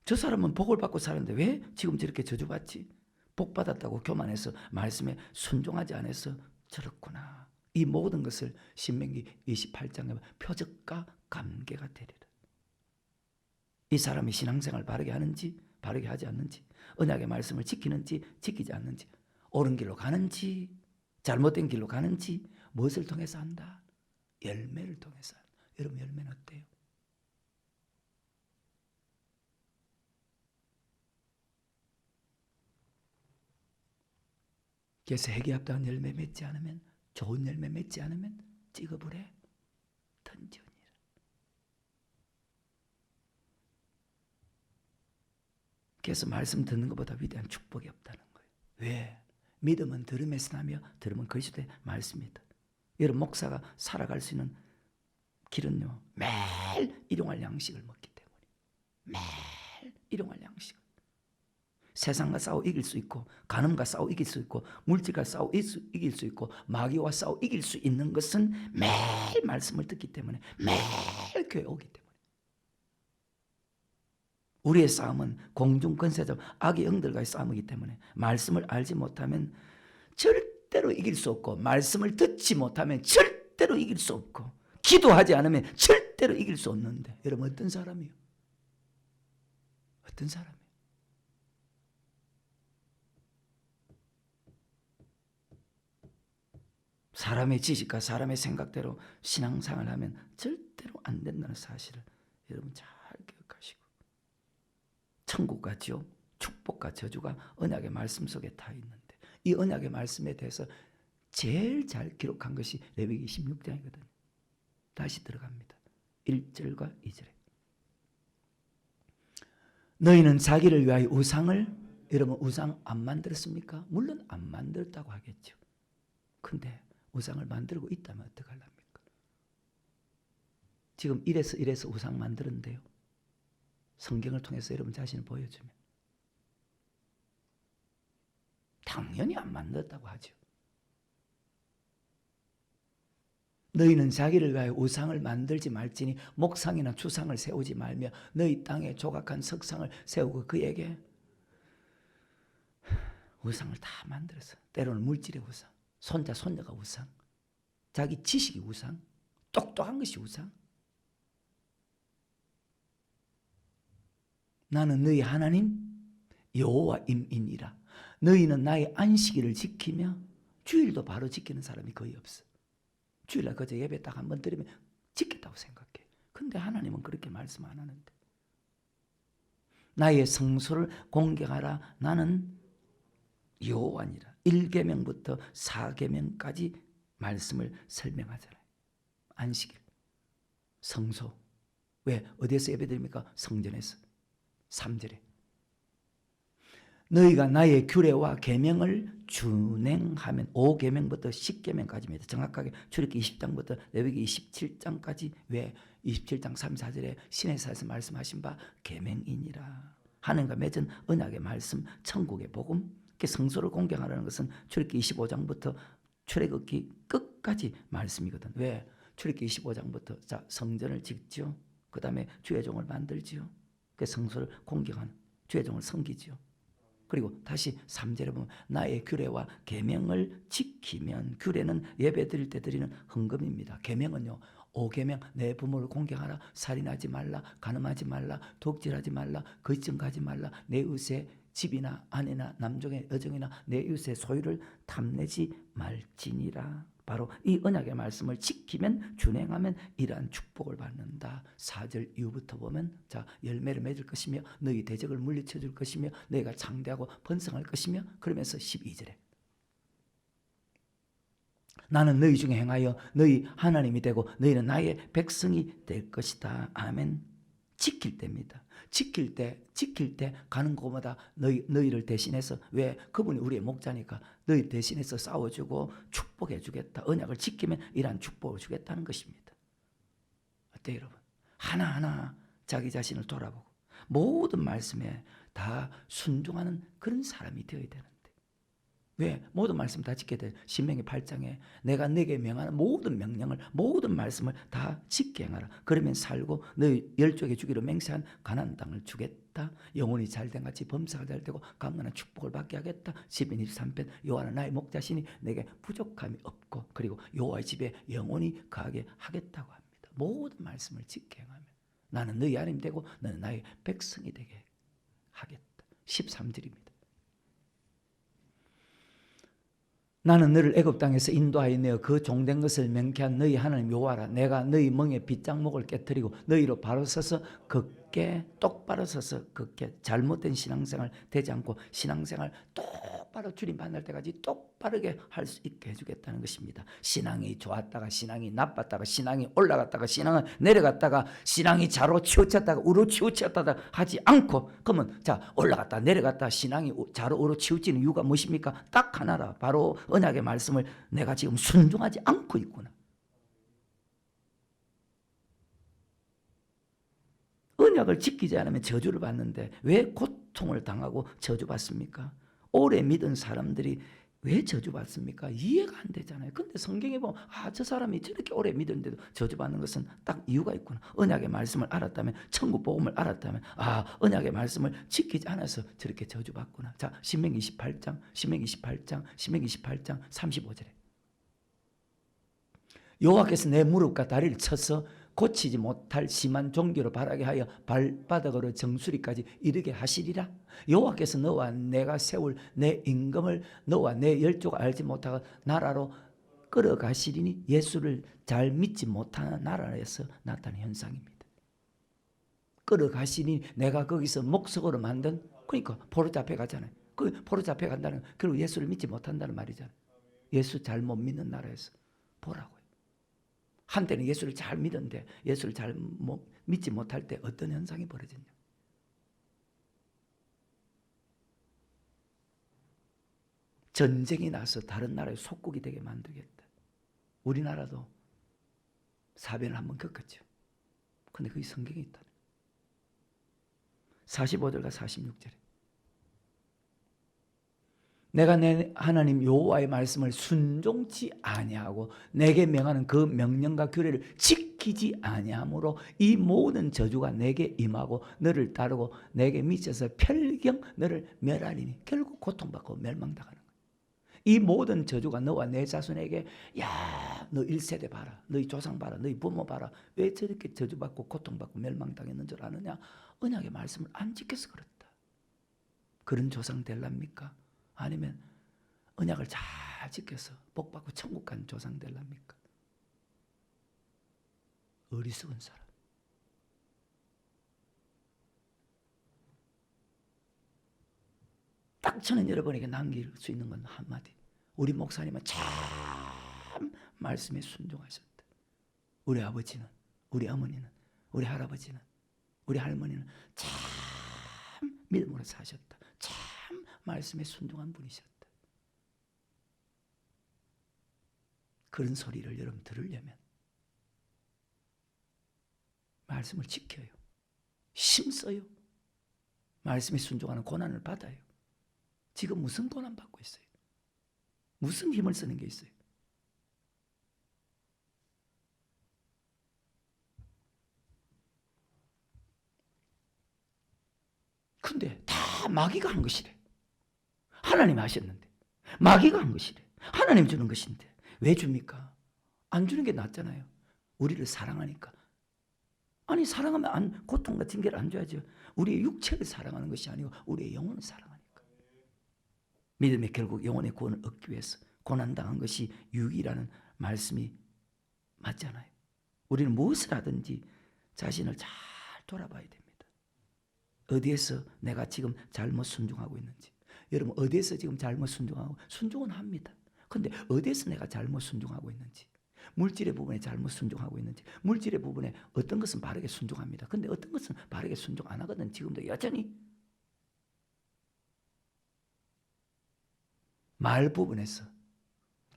저 사람은 복을 받고 사는데 왜 지금 저렇게 저주받지? 복 받았다고 교만해서 말씀에 순종하지 않아서 저렇구나. 이 모든 것을 신명기 28장에 표적과 감개가 되리라. 이 사람이 신앙생활 바르게 하는지 바르게 하지 않는지, 언약의 말씀을 지키는지 지키지 않는지, 옳은 길로 가는지 잘못된 길로 가는지 무엇을 통해서 한다? 열매를 통해서 한다. 여러분 열매는 어때요? 그래서 해기합당한 열매 맺지 않으면, 좋은 열매 맺지 않으면 찍어버려 던지니라. 그래서 말씀 듣는 것보다 위대한 축복이 없다는 거예요. 왜? 믿음은 들음에서 나며 들음은 그리스도의 말씀이다. 여러분 목사가 살아갈 수 있는 길은요, 매일 일용할 양식을 먹기 때문에. 매일 일용할 양식을. 세상과 싸워 이길 수 있고, 간음과 싸워 이길 수 있고, 물질과 싸워 이길 수 있고, 마귀와 싸워 이길 수 있는 것은 매일 말씀을 듣기 때문에, 매일 교회 오기 때문에. 우리의 싸움은 공중 권세자 악의 영들과의 싸움이기 때문에 말씀을 알지 못하면 절대로 이길 수 없고, 말씀을 듣지 못하면 절대로 이길 수 없고, 기도하지 않으면 절대로 이길 수 없는데, 여러분 어떤 사람이요? 어떤 사람이요? 사람의 지식과 사람의 생각대로 신앙생활을 하면 절대로 안 된다는 사실을 여러분 잘 기억하시고, 천국과 지옥, 축복과 저주가 언약의 말씀 속에 다 있는데, 이 언약의 말씀에 대해서 제일 잘 기록한 것이 레위기 16장이거든요. 다시 들어갑니다. 1절과 2절에 너희는 자기를 위하여 우상을, 여러분 우상 안 만들었습니까? 물론 안 만들었다고 하겠죠. 근데 우상을 만들고 있다면 어떡하랍니까? 지금 이래서 우상 만드는데요, 성경을 통해서 여러분 자신을 보여주면 당연히 안 만들었다고 하죠. 너희는 자기를 위하여 우상을 만들지 말지니 목상이나 주상을 세우지 말며 너희 땅에 조각한 석상을 세우고 그에게 우상을 다 만들어서, 때로는 물질의 우상, 손자 손녀가 우상, 자기 지식이 우상, 똑똑한 것이 우상. 나는 너희 하나님 여호와임이니라. 너희는 나의 안식일을 지키며, 주일도 바로 지키는 사람이 거의 없어. 주일날 그저 예배 딱 한 번 드리면 지켰다고 생각해. 근데 하나님은 그렇게 말씀 안 하는데, 나의 성소를 공경하라. 나는 여호와니라. 1계명부터 4계명까지 말씀을 설명하잖아요. 안식일, 성소. 왜? 어디에서 예배드립니까? 성전에서. 3절에 너희가 나의 규례와 계명을 준행하면 5계명부터 10계명까지입니다. 정확하게 출애굽기 20장부터 레위기 27장까지 왜 27장 3, 4절에 시내사에서 말씀하신 바 계명이니라. 하나님과 맺은 언약의 말씀, 천국의 복음, 성소를 공경하라는 것은 출애굽기 25장부터 출애굽기 끝까지 말씀이거든. 왜? 출애굽기 25장부터 자 성전을 짓지요. 그 다음에 주의 종을 만들지요. 그 성소를 공경하는 주의 종을 섬기지요. 그리고 다시 3절에 보면 나의 규례와 계명을 지키면, 규례는 예배 드릴 때 드리는 헌금입니다. 계명은요 5계명, 내 부모를 공경하라, 살인하지 말라, 간음하지 말라, 독질하지 말라, 거짓 증거하지 말라, 내 이웃의 집이나 아내나 남종의 여종이나 내 이웃의 소유를 탐내지 말지니라. 바로 이 언약의 말씀을 지키면, 준행하면 이러한 축복을 받는다. 4절 이후부터 보면 자 열매를 맺을 것이며 너희 대적을 물리쳐 줄 것이며 너희가 장대하고 번성할 것이며, 그러면서 12절에 나는 너희 중에 행하여 너희 하나님이 되고 너희는 나의 백성이 될 것이다. 아멘. 지킬 때입니다. 지킬 때 가는 곳마다 너희를 대신해서, 왜? 그분이 우리의 목자니까 너희 대신해서 싸워주고 축복해 주겠다. 언약을 지키면 이러한 축복을 주겠다는 것입니다. 어때요 여러분? 하나하나 자기 자신을 돌아보고 모든 말씀에 다 순종하는 그런 사람이 되어야 되는데, 왜? 모든 말씀 다 지켜야 돼. 신명기 8장에 내가 네게 명하는 모든 명령을, 모든 말씀을 다 지켜 행하라. 그러면 살고 너희 열족에 주기로 맹세한 가나안 땅을 주겠다. 영혼이 잘된 같이 범사가 잘되고 강건한 축복을 받게 하겠다. 시편 23편 여호와는 나의 목자시니 내게 부족함이 없고, 그리고 여호와의 집에 영혼이 거하게 하겠다고 합니다. 모든 말씀을 지켜 행하면 나는 너희 하나님 되고 너는 나의 백성이 되게 하겠다. 13절입니다. 나는 너를 애굽 땅에서 인도하여 내어 그 종된 것을 명쾌한 너희 하나님 여호와라. 내가 너희 멍에 빗장목을 깨뜨리고 너희로 바로 서서 걷게, 똑바로 서서 걷게. 잘못된 신앙생활 되지 않고 신앙생활 똑바로 주님 만날 때까지 똑바르게 할 수 있게 해주겠다는 것입니다. 신앙이 좋았다가 신앙이 나빴다가 신앙이 올라갔다가 신앙은 내려갔다가 신앙이 좌로 치우쳤다가 우로 치우쳤다가 하지 않고, 그러면 자 올라갔다 내려갔다 신앙이 좌로 우로 치우치는 이유가 무엇입니까? 딱 하나라. 바로 언약의 말씀을 내가 지금 순종하지 않고 있구나. 언약을 지키지 않으면 저주를 받는데 왜 고통을 당하고 저주받습니까? 오래 믿은 사람들이 왜 저주받습니까? 이해가 안 되잖아요. 근데 성경에 보면 저 사람이 저렇게 오래 믿었는데도 저주받는 것은 딱 이유가 있구나. 언약의 말씀을 알았다면, 천국 복음을 알았다면 언약의 말씀을 지키지 않아서 저렇게 저주받구나. 자 신명기 28장 35절에 여호와께서 내 무릎과 다리를 쳐서 고치지 못할 심한 종교로 바라게 하여 발바닥으로 정수리까지 이르게 하시리라. 여호와께서 너와 내가 세울 내 임금을 너와 내 열조가 알지 못하고 나라로 끌어가시리니, 예수를 잘 믿지 못하는 나라에서 나타나는 현상입니다. 끌어가시니 내가 거기서 목석으로 만든, 그러니까 포로 잡혀 가잖아요. 그 포로 잡혀 간다는, 그리고 예수를 믿지 못한다는 말이잖아요. 예수 잘 못 믿는 나라에서 보라고요. 한때는 예수를 잘 믿었는데 예수를 잘 믿지 못할 때 어떤 현상이 벌어졌냐? 전쟁이 나서 다른 나라의 속국이 되게 만들겠다. 우리나라도 사변을 한번 겪었죠. 근데 그게 성경에 있다. 45절과 46절에 내가 내 하나님 여호와의 말씀을 순종치 아니하고 내게 명하는 그 명령과 규례를 지키지 아니하므로 이 모든 저주가 내게 임하고 너를 따르고 내게 미쳐서 편령 너를 멸하리니, 결국 고통받고 멸망당하는 거예요. 이 모든 저주가 너와 내 자손에게, 야, 너 1세대 봐라, 너희 조상 봐라, 너희 부모 봐라, 왜 저렇게 저주받고 고통받고 멸망당했는 줄 아느냐? 언약의 말씀을 안 지켜서 그렇다. 그런 조상 될랍니까? 아니면 언약을 잘 지켜서 복받고 천국 간 조상 될랍니까? 어리석은 사람. 딱 저는 여러분에게 남길 수 있는 건 한마디. 우리 목사님은 참 말씀에 순종하셨다. 우리 아버지는, 우리 어머니는, 우리 할아버지는, 우리 할머니는 참 믿음으로 사셨다. 참 말씀에 순종한 분이셨다. 그런 소리를 여러분 들으려면 말씀을 지켜요. 힘써요. 말씀에 순종하는 고난을 받아요. 지금 무슨 고난 받고 있어요? 무슨 힘을 쓰는 게 있어요? 근데 다 마귀가 한 것이래. 하나님이 하셨는데 마귀가 한 것이래. 하나님 주는 것인데 왜 줍니까? 안 주는 게 낫잖아요. 우리를 사랑하니까. 아니 사랑하면 고통과 징계를 안 줘야죠. 우리의 육체를 사랑하는 것이 아니고 우리의 영혼을 사랑하니까. 믿음의 결국 영혼의 구원을 얻기 위해서 고난당한 것이 유익이라는 말씀이 맞잖아요. 우리는 무엇을 하든지 자신을 잘 돌아봐야 됩니다. 어디에서 내가 지금 잘못 순종하고 있는지. 여러분 어디에서 지금 잘못 순종하고 순종은 합니다. 그런데 어디에서 내가 잘못 순종하고 있는지. 물질의 부분에 잘못 순종하고 있는지. 물질의 부분에 어떤 것은 바르게 순종합니다. 그런데 어떤 것은 바르게 순종 안 하거든. 지금도 여전히. 말 부분에서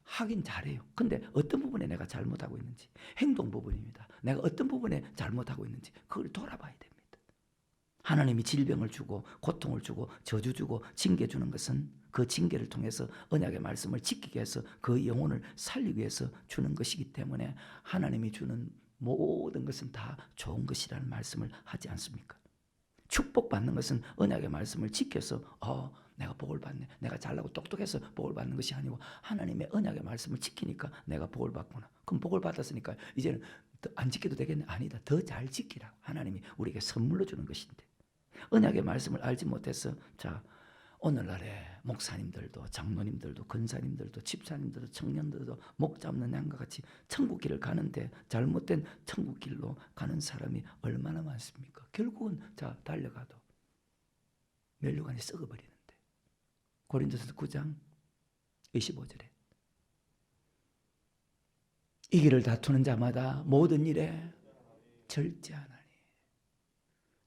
하긴 잘해요. 근데 어떤 부분에 내가 잘못하고 있는지. 행동 부분입니다. 내가 어떤 부분에 잘못하고 있는지 그걸 돌아봐야 됩니다. 하나님이 질병을 주고 고통을 주고 저주 주고 징계 주는 것은 그 징계를 통해서 언약의 말씀을 지키기 위해서 그 영혼을 살리기 위해서 주는 것이기 때문에 하나님이 주는 모든 것은 다 좋은 것이라는 말씀을 하지 않습니까? 축복받는 것은 언약의 말씀을 지켜서 내가 복을 받네. 내가 잘나고 똑똑해서 복을 받는 것이 아니고 하나님의 언약의 말씀을 지키니까 내가 복을 받구나. 그럼 복을 받았으니까 이제는 안 지켜도 되겠네. 아니다. 더 잘 지키라. 하나님이 우리에게 선물로 주는 것인데 언약의 말씀을 알지 못해서 자 오늘날에 목사님들도 장로님들도 권사님들도 집사님들도 청년들도 목 잡는 양과 같이 천국 길을 가는데 잘못된 천국 길로 가는 사람이 얼마나 많습니까? 결국은 자 달려가도 멸류관이 썩어버리는데 고린도서 9장 25절에 이 길을 다투는 자마다 모든 일에 절제하나니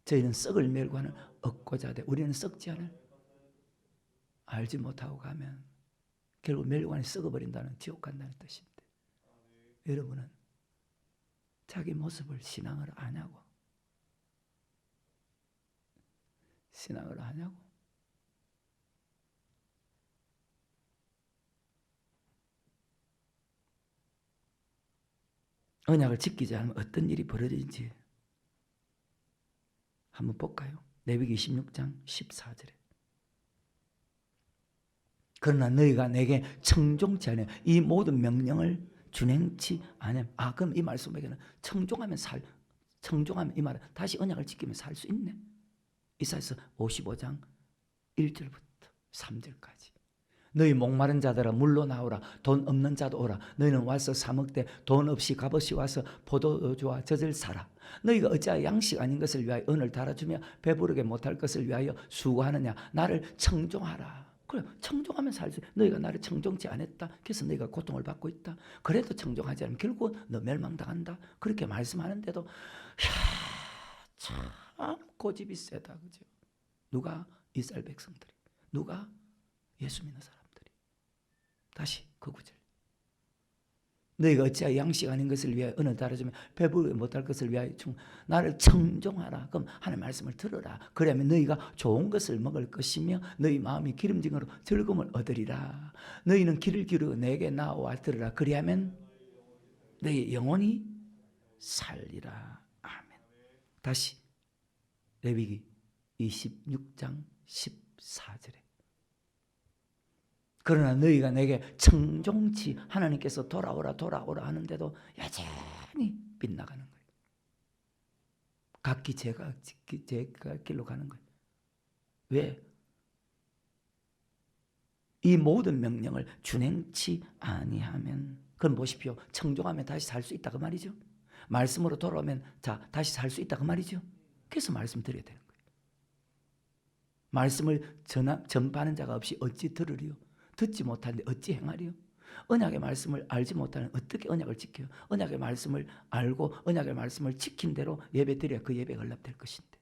저희는 썩을 멸관을 얻고자 하되 우리는 썩지 않을 알지 못하고 가면 결국 멸관이 썩어버린다는 지옥 간다는 뜻인데 여러분은 자기 모습을 신앙을 아냐고 신앙을 아냐고 언약을 지키지 않으면 어떤 일이 벌어지는지 한번 볼까요? 레위기 26장 14절에 그러나 너희가 내게 청종치 않으면 이 모든 명령을 준행치 않으면 그럼 이 말씀에게는 청종하면 이 말은 다시 언약을 지키면 살 수 있네. 이사야서 55장 1절부터 3절까지 너희 목마른 자들아 물로 나오라 돈 없는 자도 오라 너희는 와서 사 먹되 돈 없이 값없이 와서 포도주와 젖을 사라 너희가 어찌하여 양식 아닌 것을 위하여 은을 달아주며 배부르게 못할 것을 위하여 수고하느냐 나를 청종하라. 그래 청종하면 살지. 너희가 나를 청종치 않았다. 그래서 너희가 고통을 받고 있다. 그래도 청종하지 않으면 결국은 너 멸망당한다. 그렇게 말씀하는데도 참 고집이 세다. 그죠? 누가? 이스라엘 백성들이. 누가? 예수 믿는 사람들이. 다시 그 구절. 너희가 어찌하여 양식 아닌 것을 위하여 은을 달아주며 배부르게 못할 것을 위하여 나를 청종하라. 그럼 하나님의 말씀을 들으라. 그러면 너희가 좋은 것을 먹을 것이며 너희 마음이 기름짐으로 즐거움을 얻으리라. 너희는 귀를 기울이고 내게 나와 들으라. 그리하면 너희 영혼이 살리라. 아멘. 다시 레위기 26장 14절에 그러나 너희가 내게 청종치 하나님께서 돌아오라 하는데도 여전히 빗나가는 거예요. 각기 제가 길로 가는 거예요. 왜? 이 모든 명령을 준행치 아니하면 그럼 보십시오. 청종하면 다시 살 수 있다 그 말이죠. 말씀으로 돌아오면 다시 살 수 있다 그 말이죠. 그래서 말씀 드려야 되는 거예요. 말씀을 전파하는 자가 없이 어찌 들으리요? 듣지 못하는데 어찌 행하리요? 언약의 말씀을 알지 못하는 어떻게 언약을 지켜요? 언약의 말씀을 알고 언약의 말씀을 지킨 대로 예배 드려야 그 예배가 응답될 것인데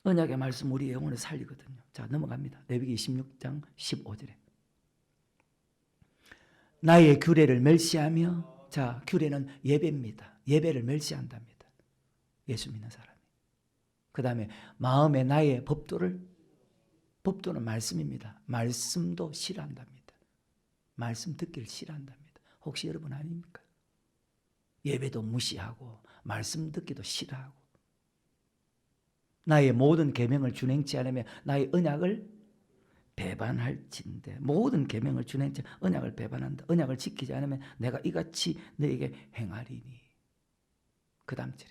언약의 말씀 우리 영혼을 살리거든요. 자, 넘어갑니다. 레위기 26장 15절에 나의 규례를 멸시하며, 자, 규례는 예배입니다. 예배를 멸시한답니다. 예수 믿는 사람이. 그 다음에 마음에 나의 법도는 말씀입니다. 말씀도 싫어한답니다. 말씀 듣기를 싫어한답니다. 혹시 여러분 아닙니까? 예배도 무시하고 말씀 듣기도 싫어하고 나의 모든 계명을 준행치 않으면 나의 언약을 배반할진대. 모든 계명을 준행치 언약을 배반한다. 언약을 지키지 않으면 내가 이같이 너에게 행하리니. 그 다음 절에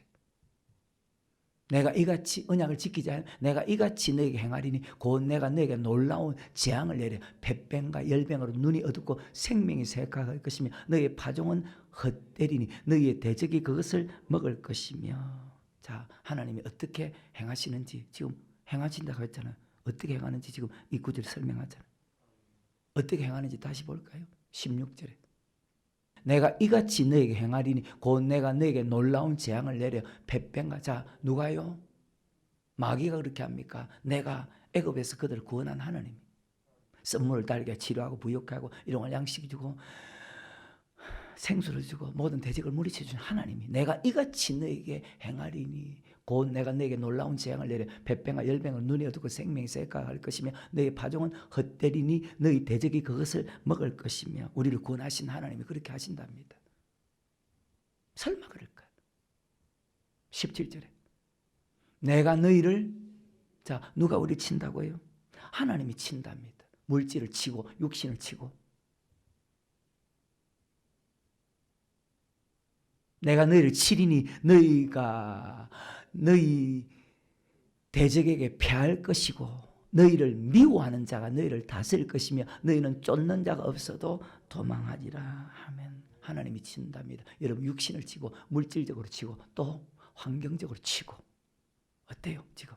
내가 이같이 언약을 지키지 않으면 내가 이같이 너에게 행하리니 곧 내가 너에게 놀라운 재앙을 내려 뱃뱀과 열병으로 눈이 어둡고 생명이 쇠약할 것이며 너의 파종은 헛되리니 너의 대적이 그것을 먹을 것이며. 자, 하나님이 어떻게 행하시는지 지금 행하신다고 했잖아요. 어떻게 행하는지 지금 이 구절 설명하잖아요. 어떻게 행하는지 다시 볼까요? 16절에 내가 이같이 너에게 행하리니 곧 내가 너에게 놀라운 재앙을 내려 뱃뱀과. 자, 누가요? 마귀가 그렇게 합니까? 내가 애굽에서 그들을 구원한 하나님. 썸물을 달게 치료하고 부욕하고 일용할 양식을 주고 생수를 주고 모든 대적을 물리쳐 주신 하나님이 내가 이같이 너에게 행하리니 곧 내가 너에게 놀라운 재앙을 내려 뱃뱀과 열병을 눈이 어둡고 생명이 쇠약할 것이며 너의 파종은 헛되리니 너의 대적이 그것을 먹을 것이며. 우리를 구원하신 하나님이 그렇게 하신답니다. 설마 그럴까요? 17절에 내가 너희를, 자, 누가 우리 친다고요? 하나님이 친답니다. 물질을 치고 육신을 치고 내가 너희를 치리니 너희가 너희 대적에게 패할 것이고 너희를 미워하는 자가 너희를 다스릴 것이며 너희는 쫓는 자가 없어도 도망하리라. 아멘. 하나님이 친답니다. 여러분 육신을 치고 물질적으로 치고 또 환경적으로 치고 어때요 지금?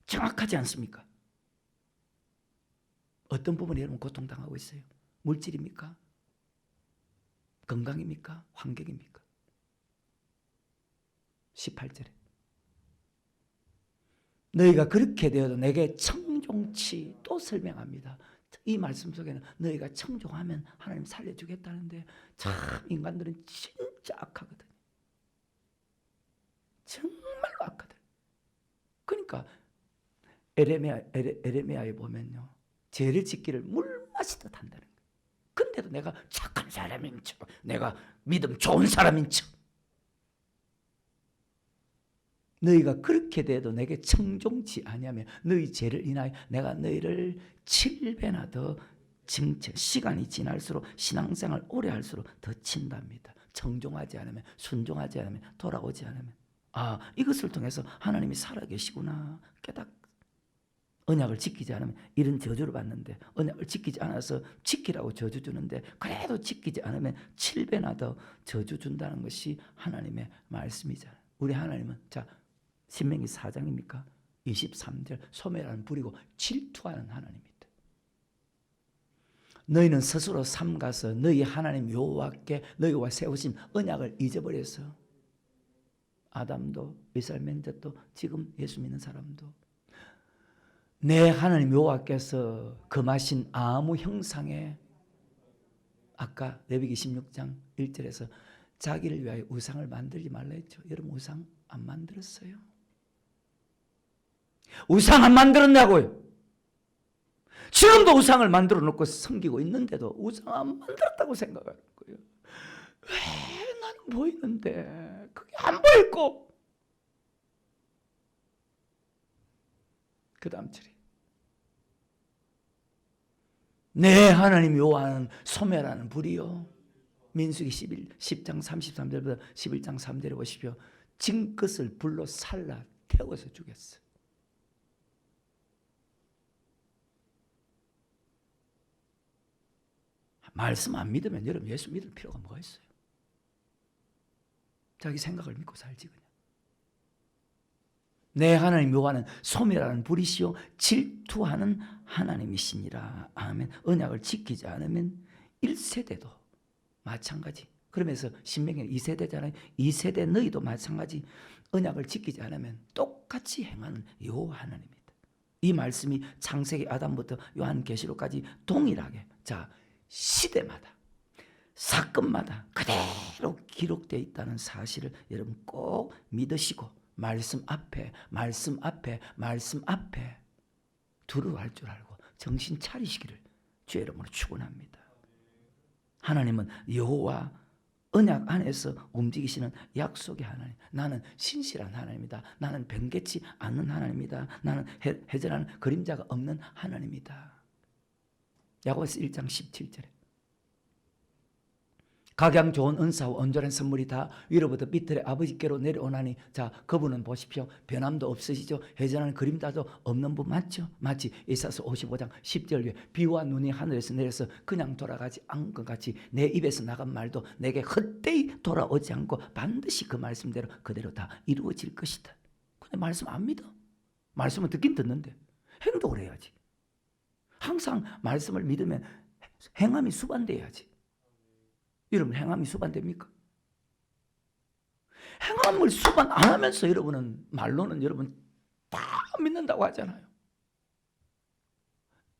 정확하지 않습니까? 어떤 부분에 여러분 고통당하고 있어요? 물질입니까? 건강입니까? 환경입니까? 18절에 너희가 그렇게 되어도 내게 청종치. 또 설명합니다. 이 말씀 속에는 너희가 청종하면 하나님 살려주겠다는데 참 인간들은 진짜 악하거든요. 정말로 악하거든요. 그러니까 에레미야에 보면요, 죄를 짓기를 물 마시듯 한다는 거예요. 근데도 내가 착한 사람인 척, 내가 믿음 좋은 사람인 척. 너희가 그렇게 돼도 내게 청종치 아니하면 너희 죄를 인하여 내가 너희를 7배나 더 증체. 시간이 지날수록 신앙생활 오래 할수록 더 친답니다. 청종하지 않으면, 순종하지 않으면, 돌아오지 않으면, 아, 이것을 통해서 하나님이 살아계시구나 깨닫. 언약을 지키지 않으면 이런 저주를 받는데 언약을 지키지 않아서 지키라고 저주 주는데 그래도 지키지 않으면 7배나 더 저주 준다는 것이 하나님의 말씀이잖아요. 우리 하나님은, 자, 신명기 4장입니까? 23절 소멸하는 불이고 질투하는 하나님입니다. 너희는 스스로 삼가서 너희 하나님 여호와께 너희와 세우신 언약을 잊어버려서, 아담도 이스라엘 민족도 지금 예수 믿는 사람도 내 하나님 여호와께서 금하신 아무 형상의, 아까 레위기 16장 1절에서 자기를 위하여 우상을 만들지 말라 했죠. 여러분 우상 안 만들었어요? 우상 안 만들었냐고요? 지금도 우상을 만들어 놓고 섬기고 있는데도 우상 안 만들었다고 생각하는 거예요. 왜 나는 보이는데 그게 안 보이고. 그 다음 절에 내 하나님 여호와는 소멸하는 불이요. 민수기 10장 33절부터 11장 3절에 보십시오. 징것을 불로 살라 태워서 죽였어. 말씀 안 믿으면 여러분 예수 믿을 필요가 뭐가 있어요? 자기 생각을 믿고 살지 그냥. 내 하나님 여호와는 소멸하는 불이시요 질투하는 하나님이시니라. 아멘. 언약을 지키지 않으면 1세대도 마찬가지. 그러면서 신명기는 2세대잖아요. 2세대 너희도 마찬가지. 언약을 지키지 않으면 똑같이 행하는 여호와 하나님입니다. 이 말씀이 창세기 아담부터 요한계시록까지 동일하게 시대마다 사건마다 그대로 기록되어 있다는 사실을 여러분 꼭 믿으시고 말씀 앞에 두루할 줄 알고 정신 차리시기를 주의 이름으로 축원합니다. 하나님은 여호와 언약 안에서 움직이시는 약속의 하나님, 나는 신실한 하나님이다. 나는 변개치 않는 하나님이다. 나는 해전하는 그림자가 없는 하나님이다. 야고보서 1장 17절에 각양 좋은 은사와 온전한 선물이 다 위로부터 밑으로 아버지께로 내려오나니 그분은 보십시오. 변함도 없으시죠. 해전하는 그림자도 없는 분 맞죠? 마치 이사야서 55장 10절 위에 비와 눈이 하늘에서 내려서 그냥 돌아가지 않은 것 같이 내 입에서 나간 말도 내게 헛되이 돌아오지 않고 반드시 그 말씀대로 그대로 다 이루어질 것이다. 근데 말씀 안 믿어. 말씀은 듣긴 듣는데 행동을 해야지. 항상 말씀을 믿으면 행함이 수반돼야지. 여러분 행함이 수반됩니까? 행함을 수반 안 하면서 여러분은 말로는 여러분 다 믿는다고 하잖아요.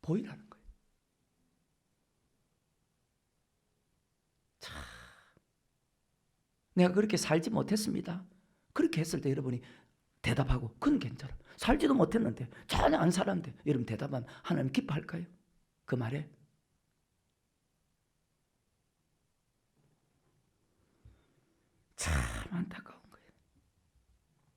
보이라는 거예요. 참, 내가 그렇게 살지 못했습니다. 그렇게 했을 때 여러분이 대답하고 그건 괜찮아. 살지도 못했는데 전혀 안 살았는데 여러분 대답하면 하나님 기뻐할까요? 그 말에? 참 안타까운 거예요.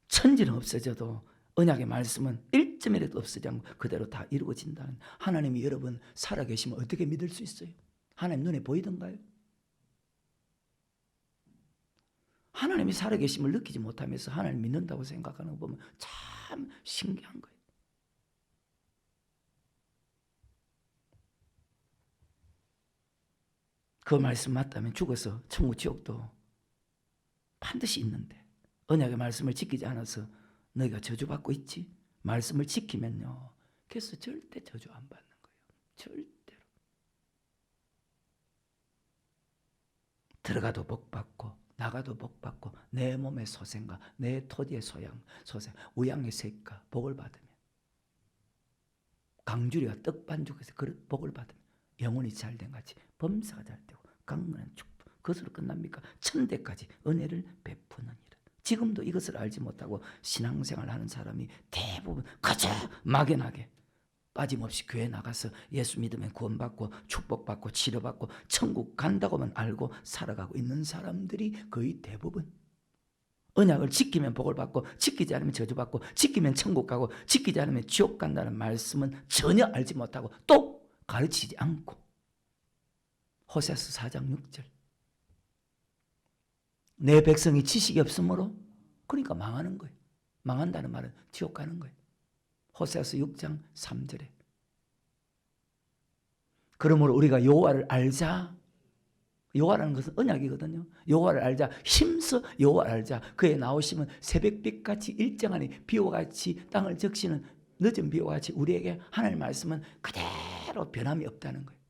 천지는 없어져도 언약의 말씀은 1점이라도 없어지지 않고 그대로 다 이루어진다는 하나님이 여러분 살아계시면 어떻게 믿을 수 있어요? 하나님 눈에 보이던가요? 하나님이 살아계심을 느끼지 못하면서 하나님 믿는다고 생각하는 거 보면 참 신기한 거예요. 그 말씀 맞다면 죽어서 천국 지옥도 반드시 있는데 언약의 말씀을 지키지 않아서 너희가 저주받고 있지? 말씀을 지키면요 그래서 절대 저주 안 받는 거예요. 절대로. 들어가도 복받고 나가도 복받고 내 몸의 소생과 내 토지의 소생 우양의 색과 복을 받으면 강주리가 떡반죽에서 그 복을 받으면 영혼이 잘된 같이 범사가 잘되고 강건한 축복 그것으로 끝납니까? 천대까지 은혜를 베푸느니라. 지금도 이것을 알지 못하고 신앙생활을 하는 사람이 대부분 그저 막연하게 빠짐없이 교회 나가서 예수 믿으면 구원받고 축복받고 치료받고 천국 간다고만 알고 살아가고 있는 사람들이 거의 대부분. 언약을 지키면 복을 받고 지키지 않으면 저주받고 지키면 천국 가고 지키지 않으면 지옥 간다는 말씀은 전혀 알지 못하고 또 가르치지 않고. 호세아서 4장 6절 내 백성이 지식이 없으므로 그러니까 망하는 거예요. 망한다는 말은 지옥 가는 거예요. 호세아서 6장 3절에 그러므로 우리가 여호와를 알자. 여호와라는 것은 언약이거든요. 여호와를 알자. 힘써 여호와를 알자. 그의 나오심은 새벽빛같이 일정하니 비와 같이 땅을 적시는 늦은 비와 같이 우리에게 하나님의 말씀은 그대로 변함이 없다는 거예요.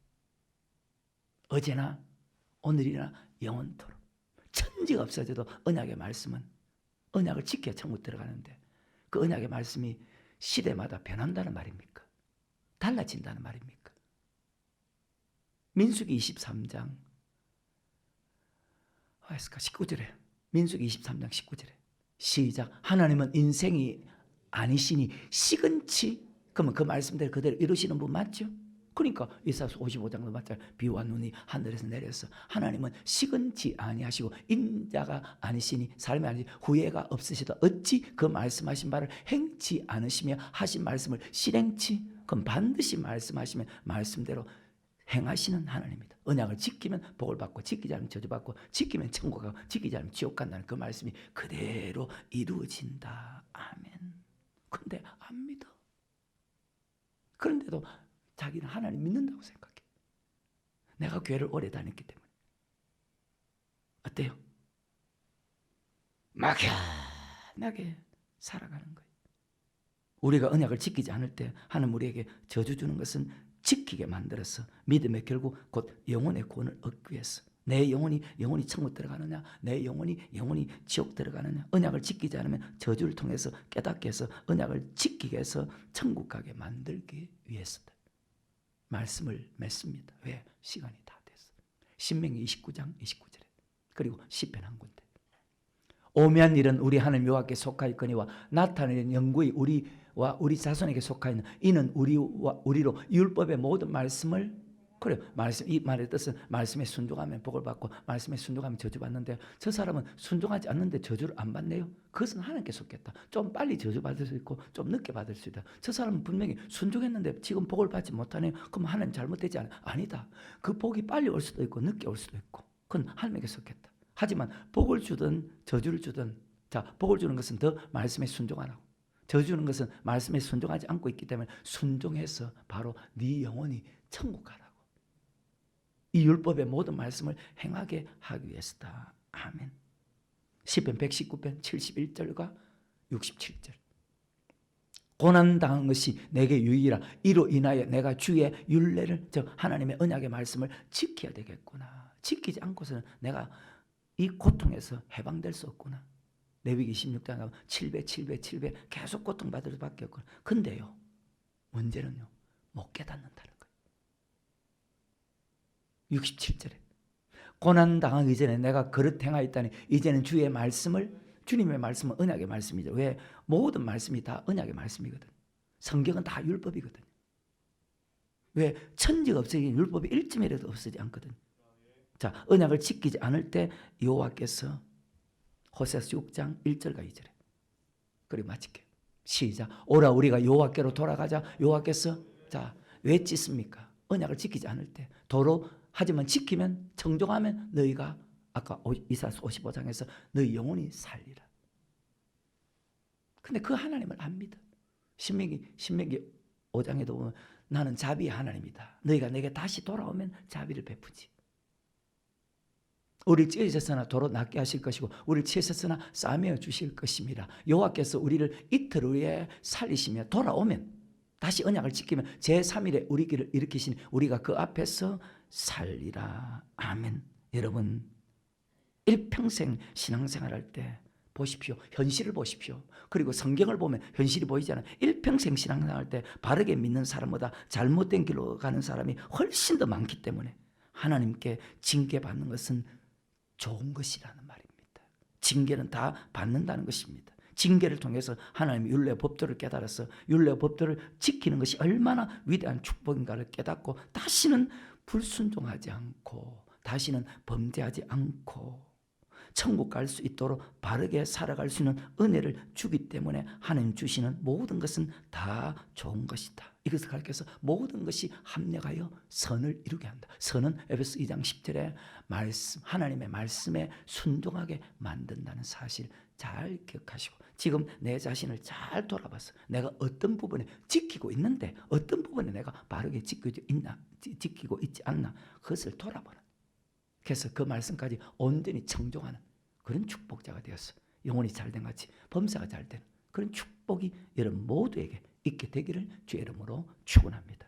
어제나 오늘이나 영원토록. 천지가 없어져도 언약의 말씀은 언약을 지켜야 천국 들어가는데 그 언약의 말씀이 시대마다 변한다는 말입니까? 달라진다는 말입니까? 민수기 23장 19절에 민수기 23장 19절에 시작 하나님은 인생이 아니시니 시근치 그러면 그 말씀대로 그대로 이루시는 분 맞죠? 그러니까 이사야서 55장도 맞잖아요. 비와 눈이 하늘에서 내려서 하나님은 시근치 아니하시고 인자가 아니시니 삶이 아니시 후회가 없으시다. 어찌 그 말씀하신 바를 행치 않으시며 하신 말씀을 실행치? 그럼 반드시 말씀하시면 말씀대로 행하시는 하나님입니다. 언약을 지키면 복을 받고 지키지 않으면 저주받고 지키면 천국 가고 지키지 않으면 지옥 간다는 그 말씀이 그대로 이루어진다. 아멘. 근데 안 믿어. 그런데도 자기는 하나님 믿는다고 생각해. 내가 교회를 오래 다녔기 때문에. 어때요? 막연하게 살아가는 거예요. 우리가 언약을 지키지 않을 때 하나님 우리에게 저주 주는 것은 지키게 만들어서 믿음의 결국 곧 영혼의 구원을 얻기 위해서 내 영혼이 천국 들어가느냐, 내 영혼이 지옥 들어가느냐. 언약을 지키지 않으면 저주를 통해서 깨닫게 해서 언약을 지키게 해서 천국 가게 만들기 위해서다. 말씀을 맺습니다. 왜? 시간이 다 됐어. 신명기 29장 29절에 그리고 시편 한 군데. 오묘한 일은 우리 하나님 여호와께 속하였거니와 나타내는 영구히 우리와 우리 자손에게 속하였는 이는 우리로 율법의 모든 말씀을 그래요. 이 말의 뜻은 말씀에 순종하면 복을 받고 말씀에 순종하면 저주받는데 저 사람은 순종하지 않는데 저주를 안 받네요. 그것은 하나님께 속겠다. 좀 빨리 저주받을 수 있고 좀 늦게 받을 수 있다. 저 사람은 분명히 순종했는데 지금 복을 받지 못하네요. 그럼 하나님 잘못되지 않아요? 아니다. 그 복이 빨리 올 수도 있고 늦게 올 수도 있고 그건 하나님께 속겠다. 하지만 복을 주든 저주를 주든 자, 복을 주는 것은 더 말씀에 순종하라고. 저주 주는 것은 말씀에 순종하지 않고 있기 때문에 순종해서 바로 네 영혼이 천국 가라고. 이 율법의 모든 말씀을 행하게 하기 위해서다. 아멘. 시편 119편 71절과 67절. 고난당한 것이 내게 유익이라 이로 인하여 내가 주의 율례를 즉 하나님의 언약의 말씀을 지켜야 되겠구나. 지키지 않고서는 내가 이 고통에서 해방될 수 없구나. 레위기 26장에 가면 700 계속 고통받을 수밖에 없구나. 근데요 문제는요 못 깨닫는다는 거예요. 67절에 고난당하기 전에 내가 그릇 행하였다니 이제는 주의 말씀을 주님의 말씀은 언약의 말씀이죠. 왜? 모든 말씀이 다 언약의 말씀이거든. 성경은 다 율법이거든. 왜? 천지가 없어지긴 율법이 1점이라도 없어지지 않거든. 자, 언약을 지키지 않을 때 여호와께서 호세아서 6장 1절과 2절에 그리고 마칠게요. 시작. 오라 우리가 여호와께로 돌아가자. 여호와께서 자, 왜 찢습니까? 언약을 지키지 않을 때 도로 하지만 지키면 정정하면 너희가 아까 이사야서 55장에서 너희 영혼이 살리라. 근데 그 하나님을 안 믿어. 신명기 5장에도 보면 나는 자비의 하나님이다. 너희가 내게 다시 돌아오면 자비를 베푸지. 우리를 찢으셨으나 도로 낫게 하실 것이고 우리를 치셨으나 싸매어 주실 것입니다. 여호와께서 우리를 이틀 후에 살리시며 돌아오면 다시 언약을 지키면 제3일에 우리 길을 일으키신 우리가 그 앞에서 살리라. 아멘. 여러분 일평생 신앙생활할 때 보십시오. 현실을 보십시오. 그리고 성경을 보면 현실이 보이잖아요. 일평생 신앙생활할 때 바르게 믿는 사람보다 잘못된 길로 가는 사람이 훨씬 더 많기 때문에 하나님께 징계받는 것은 좋은 것이라는 말입니다. 징계는 다 받는다는 것입니다. 징계를 통해서 하나님의 율례 법도를 깨달아서 율례 법도를 지키는 것이 얼마나 위대한 축복인가를 깨닫고 다시는 불순종하지 않고 다시는 범죄하지 않고 천국 갈 수 있도록 바르게 살아갈 수 있는 은혜를 주기 때문에 하나님 주시는 모든 것은 다 좋은 것이다. 이것을 가르쳐서 모든 것이 합력하여 선을 이루게 한다. 선은 에베소 2장 10절에 말씀, 하나님의 말씀에 순종하게 만든다는 사실 잘 기억하시고 지금 내 자신을 잘 돌아봐서 내가 어떤 부분에 지키고 있는데 어떤 부분에 내가 바르게 지키고 있지 않나 그것을 돌아보는 그래서 그 말씀까지 온전히 청종하는 그런 축복자가 되어서 영혼이 잘된 같이 범사가 잘되는 그런 축복이 여러분 모두에게 있게 되기를 주의 이름으로 축원합니다.